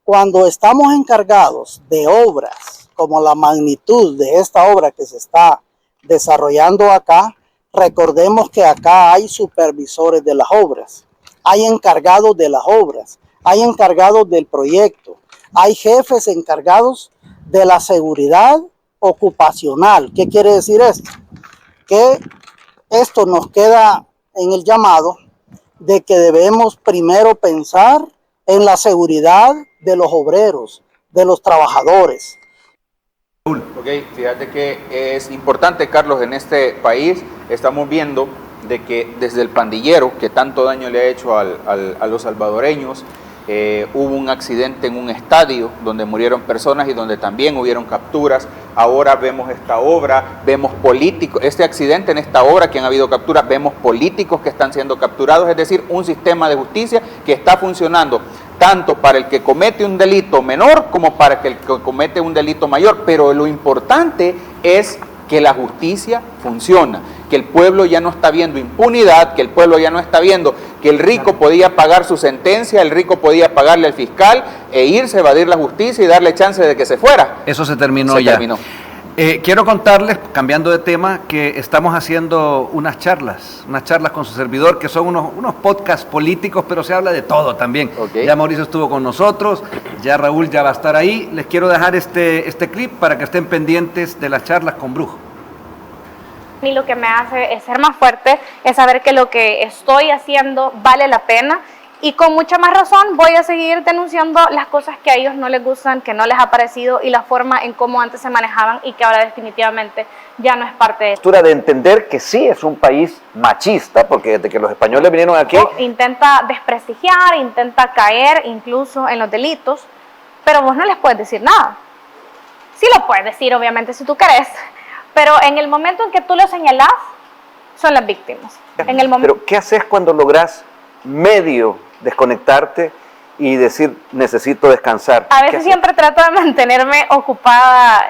Cuando estamos encargados de obras como la magnitud de esta obra que se está desarrollando acá, recordemos que acá hay supervisores de las obras, hay encargados de las obras, hay encargados del proyecto, hay jefes encargados de la seguridad ocupacional. ¿Qué quiere decir esto? Que esto nos queda en el llamado de que debemos primero pensar en la seguridad de los obreros, de los trabajadores. Ok, fíjate que es importante, Carlos, en este país estamos viendo de que desde el pandillero, que tanto daño le ha hecho a los salvadoreños, hubo un accidente en un estadio donde murieron personas y donde también hubieron capturas. Ahora vemos esta obra, vemos políticos, este accidente en esta obra que han habido capturas, vemos políticos que están siendo capturados, es decir, un sistema de justicia que está funcionando tanto para el que comete un delito menor como para el que comete un delito mayor, pero lo importante es que la justicia funciona, que el pueblo ya no está viendo impunidad, que el pueblo ya no está viendo que el rico podía pagar su sentencia, el rico podía pagarle al fiscal e irse, evadir la justicia y darle chance de que se fuera. Eso se terminó ya. Quiero contarles, cambiando de tema, que estamos haciendo unas charlas con su servidor, que son unos podcasts políticos, pero se habla de todo también. Ya Mauricio estuvo con nosotros, ya Raúl ya va a estar ahí. Les quiero dejar este clip para que estén pendientes de las charlas con Brujo. Y lo que me hace es ser más fuerte, es saber que lo que estoy haciendo vale la pena. Y con mucha más razón voy a seguir denunciando las cosas que a ellos no les gustan, que no les ha parecido y la forma en cómo antes se manejaban y que ahora definitivamente ya no es parte de eso. De entender que sí es un país machista, porque desde que los españoles vinieron aquí... Intenta desprestigiar, intenta caer incluso en los delitos, pero vos no les puedes decir nada. Sí lo puedes decir, obviamente, si tú querés, pero en el momento en que tú lo señalás, son las víctimas. Pero ¿qué haces cuando lográs medio desconectarte y decir necesito descansar? A veces siempre trato de mantenerme ocupada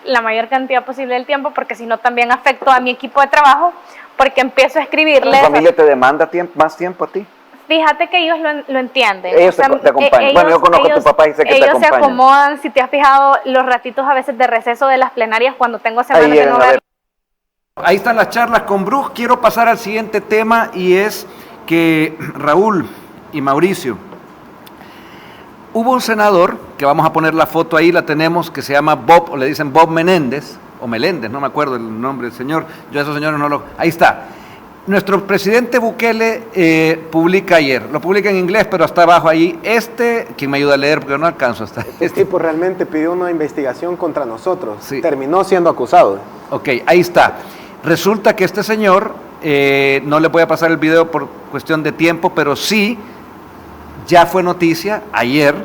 la mayor cantidad posible del tiempo, porque si no también afecto a mi equipo de trabajo, porque empiezo a escribirles. ¿Tu familia te demanda más tiempo a ti? Fíjate que ellos lo entienden. Ellos te acompañan. Bueno, yo conozco a tu papá y sé que te acompañan. Ellos se acomodan, si te has fijado, los ratitos a veces de receso de las plenarias cuando tengo semanas de no ver. Ahí están las charlas con Brujo. Quiero pasar al siguiente tema, y es que Raúl y Mauricio, hubo un senador, que vamos a poner la foto ahí, la tenemos, que se llama Bob, o le dicen Bob Menéndez, o Meléndez, no me acuerdo el nombre del señor, yo a esos señores no lo... Ahí está. Nuestro presidente Bukele publica ayer, lo publica en inglés, pero está abajo ahí, quien me ayuda a leer porque no alcanzo hasta... Este tipo realmente pidió una investigación contra nosotros, sí. Terminó siendo acusado. Ok, ahí está. Resulta que este señor, no le voy a pasar el video por cuestión de tiempo, pero sí, ya fue noticia ayer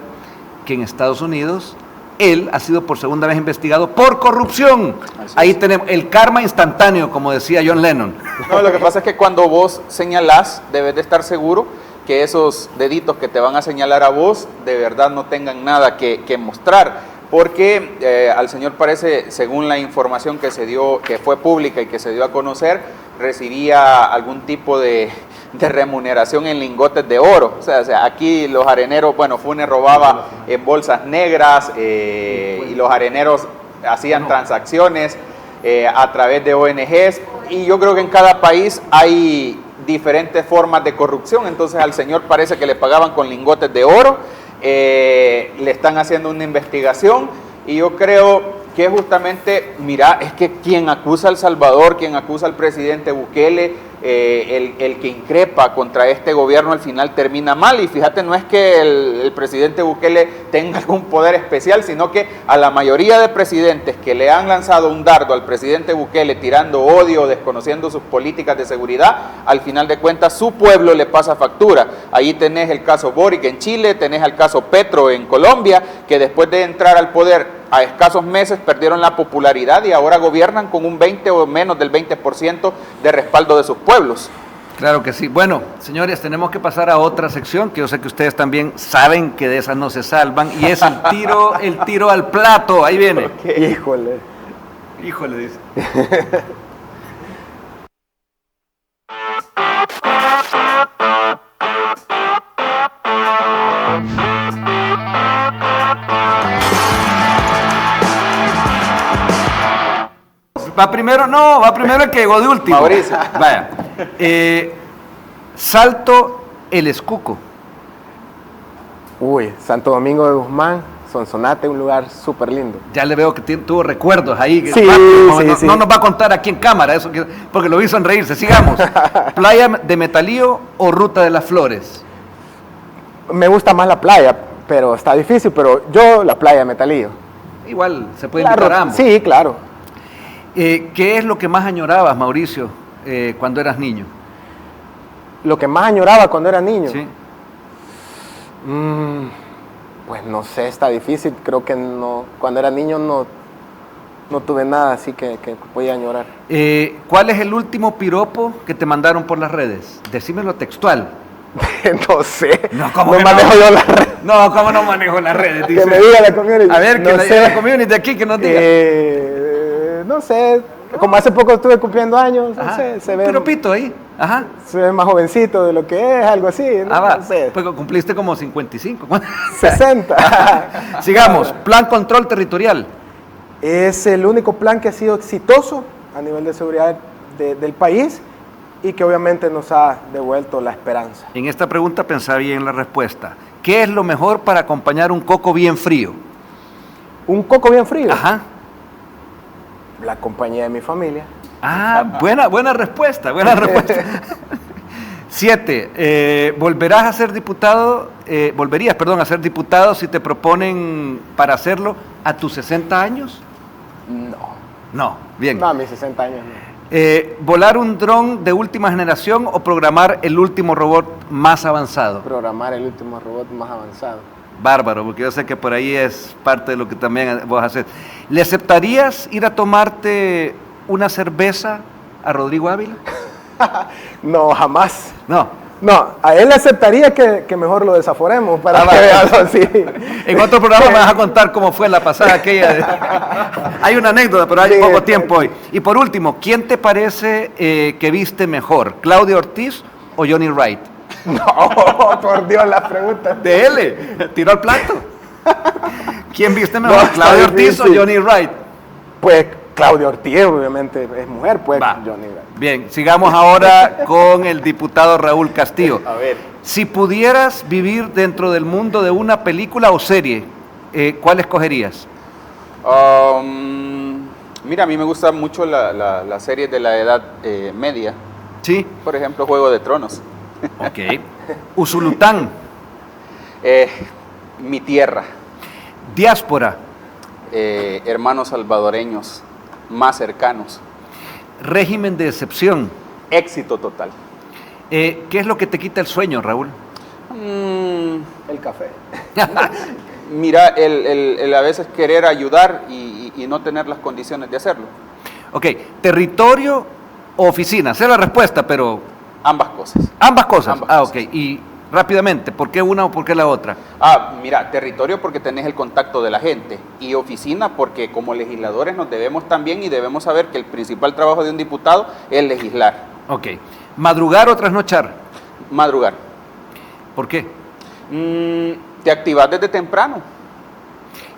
que en Estados Unidos él ha sido por segunda vez investigado por corrupción. Ahí tenemos el karma instantáneo, como decía John Lennon. No, lo que pasa es que cuando vos señalás, debes de estar seguro que esos deditos que te van a señalar a vos, de verdad no tengan nada que mostrar. Porque al señor parece, según la información que se dio, que fue pública y que se dio a conocer, recibía algún tipo de remuneración en lingotes de oro. O sea, aquí los areneros, bueno, Funes robaba en bolsas negras y los areneros hacían transacciones a través de ONGs, y yo creo que en cada país hay diferentes formas de corrupción. Entonces al señor parece que le pagaban con lingotes de oro, le están haciendo una investigación, y yo creo que justamente, mira, es que quien acusa a El Salvador, quien acusa al presidente Bukele, el que increpa contra este gobierno al final termina mal. Y fíjate, no es que el presidente Bukele tenga algún poder especial, sino que a la mayoría de presidentes que le han lanzado un dardo al presidente Bukele tirando odio, desconociendo sus políticas de seguridad, al final de cuentas su pueblo le pasa factura. Ahí tenés el caso Boric en Chile, tenés el caso Petro en Colombia, que después de entrar al poder a escasos meses perdieron la popularidad y ahora gobiernan con un 20 o menos del 20% de respaldo de sus pueblos. Claro que sí. Bueno, señores, tenemos que pasar a otra sección, que yo sé que ustedes también saben que de esas no se salvan, y es el tiro al plato. Ahí viene. Okay. Híjole, dice. Va primero el que llegó de último. Mauricio. Vaya. Salto el Escuco. Uy, Santo Domingo de Guzmán, Sonsonate, un lugar súper lindo. Ya le veo que tuvo recuerdos ahí. Sí, sí. No nos va a contar aquí en cámara, eso porque lo vi sonreírse. Sigamos. ¿Playa de Metalío o Ruta de las Flores? Me gusta más la playa, pero está difícil, pero yo la playa de Metalío. Igual, se puede invitar a ambos. Sí, claro. ¿Qué es lo que más añorabas, Mauricio, cuando eras niño? Lo que más añoraba cuando era niño. Sí. Pues no sé, está difícil. Creo que no, cuando era niño no tuve nada así que podía añorar. ¿Cuál es el último piropo que te mandaron por las redes? Decímelo textual. No sé. No, ¿cómo no que manejo yo las redes. No, ¿cómo no manejo las redes? Dice. Que me diga la community. A ver, que no la diga la community de aquí, que nos diga. No sé. Como hace poco estuve cumpliendo años, no sé, se ve. Un piropito ahí. Ajá. Se ve más jovencito de lo que es, algo así. No sé. Pues cumpliste como 55. 60. Sigamos. Plan control territorial. Es el único plan que ha sido exitoso a nivel de seguridad del país y que obviamente nos ha devuelto la esperanza. En esta pregunta pensá bien la respuesta. ¿Qué es lo mejor para acompañar un coco bien frío? ¿Un coco bien frío? Ajá. La compañía de mi familia. Buena respuesta, buena respuesta. 7. ¿Volverías a ser diputado si te proponen para hacerlo a tus 60 años? No, bien. No, a mis 60 años no. ¿Volar un dron de última generación o programar el último robot más avanzado? Programar el último robot más avanzado. Bárbaro, porque yo sé que por ahí es parte de lo que también vos haces. ¿Le aceptarías ir a tomarte una cerveza a Rodrigo Ávila? No, jamás. No. No, a él le aceptaría que mejor lo desaforemos para que veas así. En otro programa me vas a contar cómo fue la pasada aquella. Hay una anécdota, pero hay poco tiempo hoy. Y por último, ¿quién te parece que viste mejor? ¿Claudio Ortiz o Johnny Wright? No, por Dios, las preguntas. De él, tiró al plato. ¿Quién viste mejor? ¿Claudio Ortiz o Johnny Wright? Pues Claudio Ortiz, obviamente, es mujer, pues Johnny Wright. Bien, sigamos ahora con el diputado Raúl Castillo. A ver. Si pudieras vivir dentro del mundo de una película o serie, ¿cuál escogerías? Mira, a mí me gusta mucho la serie de la edad media. Sí. Por ejemplo, Juego de Tronos. Ok. Usulután. Mi tierra. Diáspora. Hermanos salvadoreños más cercanos. Régimen de excepción. Éxito total. ¿Qué es lo que te quita el sueño, Raúl? El café. Mira, el a veces querer ayudar y no tener las condiciones de hacerlo. Ok, territorio o oficina, sé la respuesta, pero... Ambas cosas. Ambas cosas. Ok, y rápidamente, ¿por qué una o por qué la otra? Mira, territorio porque tenés el contacto de la gente y oficina porque como legisladores nos debemos también y debemos saber que el principal trabajo de un diputado es legislar. Ok, ¿madrugar o trasnochar? Madrugar. ¿Por qué? Te activas desde temprano.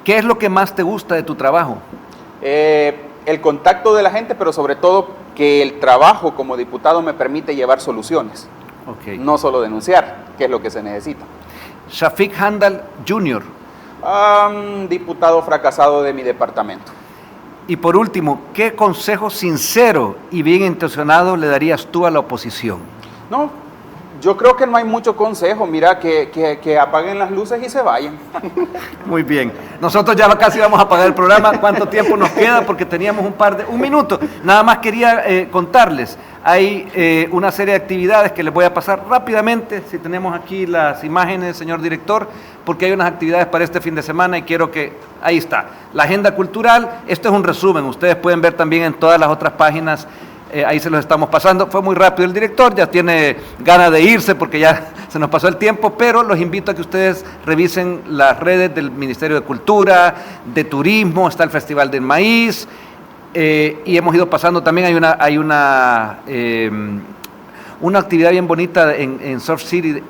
¿Qué es lo que más te gusta de tu trabajo? El contacto de la gente, pero sobre todo que el trabajo como diputado me permite llevar soluciones. Okay. No solo denunciar, que es lo que se necesita. Shafiq Handal Jr. Diputado fracasado de mi departamento. Y por último, ¿qué consejo sincero y bien intencionado le darías tú a la oposición? No, yo creo que no hay mucho consejo. Mira, que apaguen las luces y se vayan. Muy bien. Nosotros ya casi vamos a apagar el programa. ¿Cuánto tiempo nos queda? Porque teníamos un minuto. Nada más quería contarles. Hay una serie de actividades que les voy a pasar rápidamente, si tenemos aquí las imágenes, señor director, porque hay unas actividades para este fin de semana y quiero que, ahí está, la agenda cultural, esto es un resumen, ustedes pueden ver también en todas las otras páginas, ahí se los estamos pasando, fue muy rápido el director, ya tiene ganas de irse porque ya se nos pasó el tiempo, pero los invito a que ustedes revisen las redes del Ministerio de Cultura, de Turismo, está el Festival del Maíz, y hemos ido pasando también, hay una actividad bien bonita en Surf City,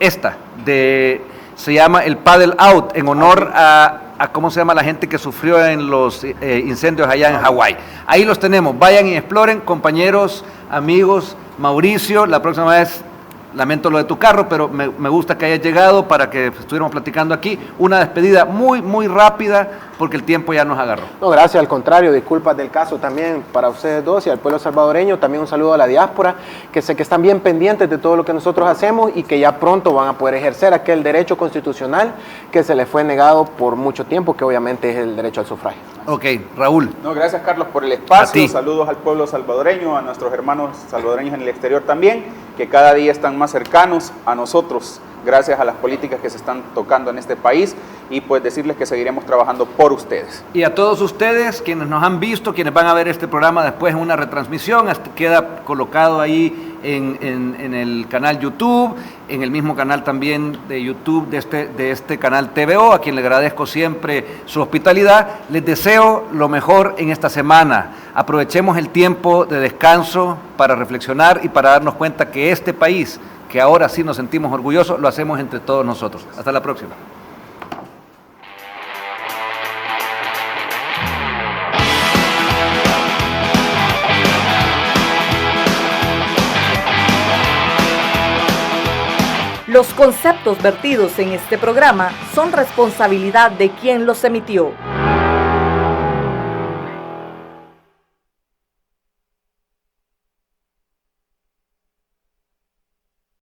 se llama el Paddle Out, en honor a cómo se llama la gente que sufrió en los incendios allá en Hawái. Ahí los tenemos, vayan y exploren, compañeros, amigos, Mauricio, la próxima vez lamento lo de tu carro, pero me gusta que hayas llegado para que estuviéramos platicando aquí. Una despedida muy rápida, porque el tiempo ya nos agarró. No, gracias, al contrario, disculpas del caso también para ustedes dos y al pueblo salvadoreño. También un saludo a la diáspora, que sé que están bien pendientes de todo lo que nosotros hacemos y que ya pronto van a poder ejercer aquel derecho constitucional que se les fue negado por mucho tiempo, que obviamente es el derecho al sufragio. Ok, Raúl. No, gracias, Carlos, por el espacio. Saludos al pueblo salvadoreño, a nuestros hermanos salvadoreños en el exterior también, que cada día están más cercanos a nosotros, gracias a las políticas que se están tocando en este país, y pues decirles que seguiremos trabajando por ustedes. Y a todos ustedes, quienes nos han visto, quienes van a ver este programa después en una retransmisión, queda colocado ahí en el canal YouTube, en el mismo canal también de YouTube de este canal TVO, a quien le agradezco siempre su hospitalidad. Les deseo lo mejor en esta semana. Aprovechemos el tiempo de descanso para reflexionar y para darnos cuenta que este país, que ahora sí nos sentimos orgullosos, lo hacemos entre todos nosotros. Hasta la próxima. Los conceptos vertidos en este programa son responsabilidad de quien los emitió.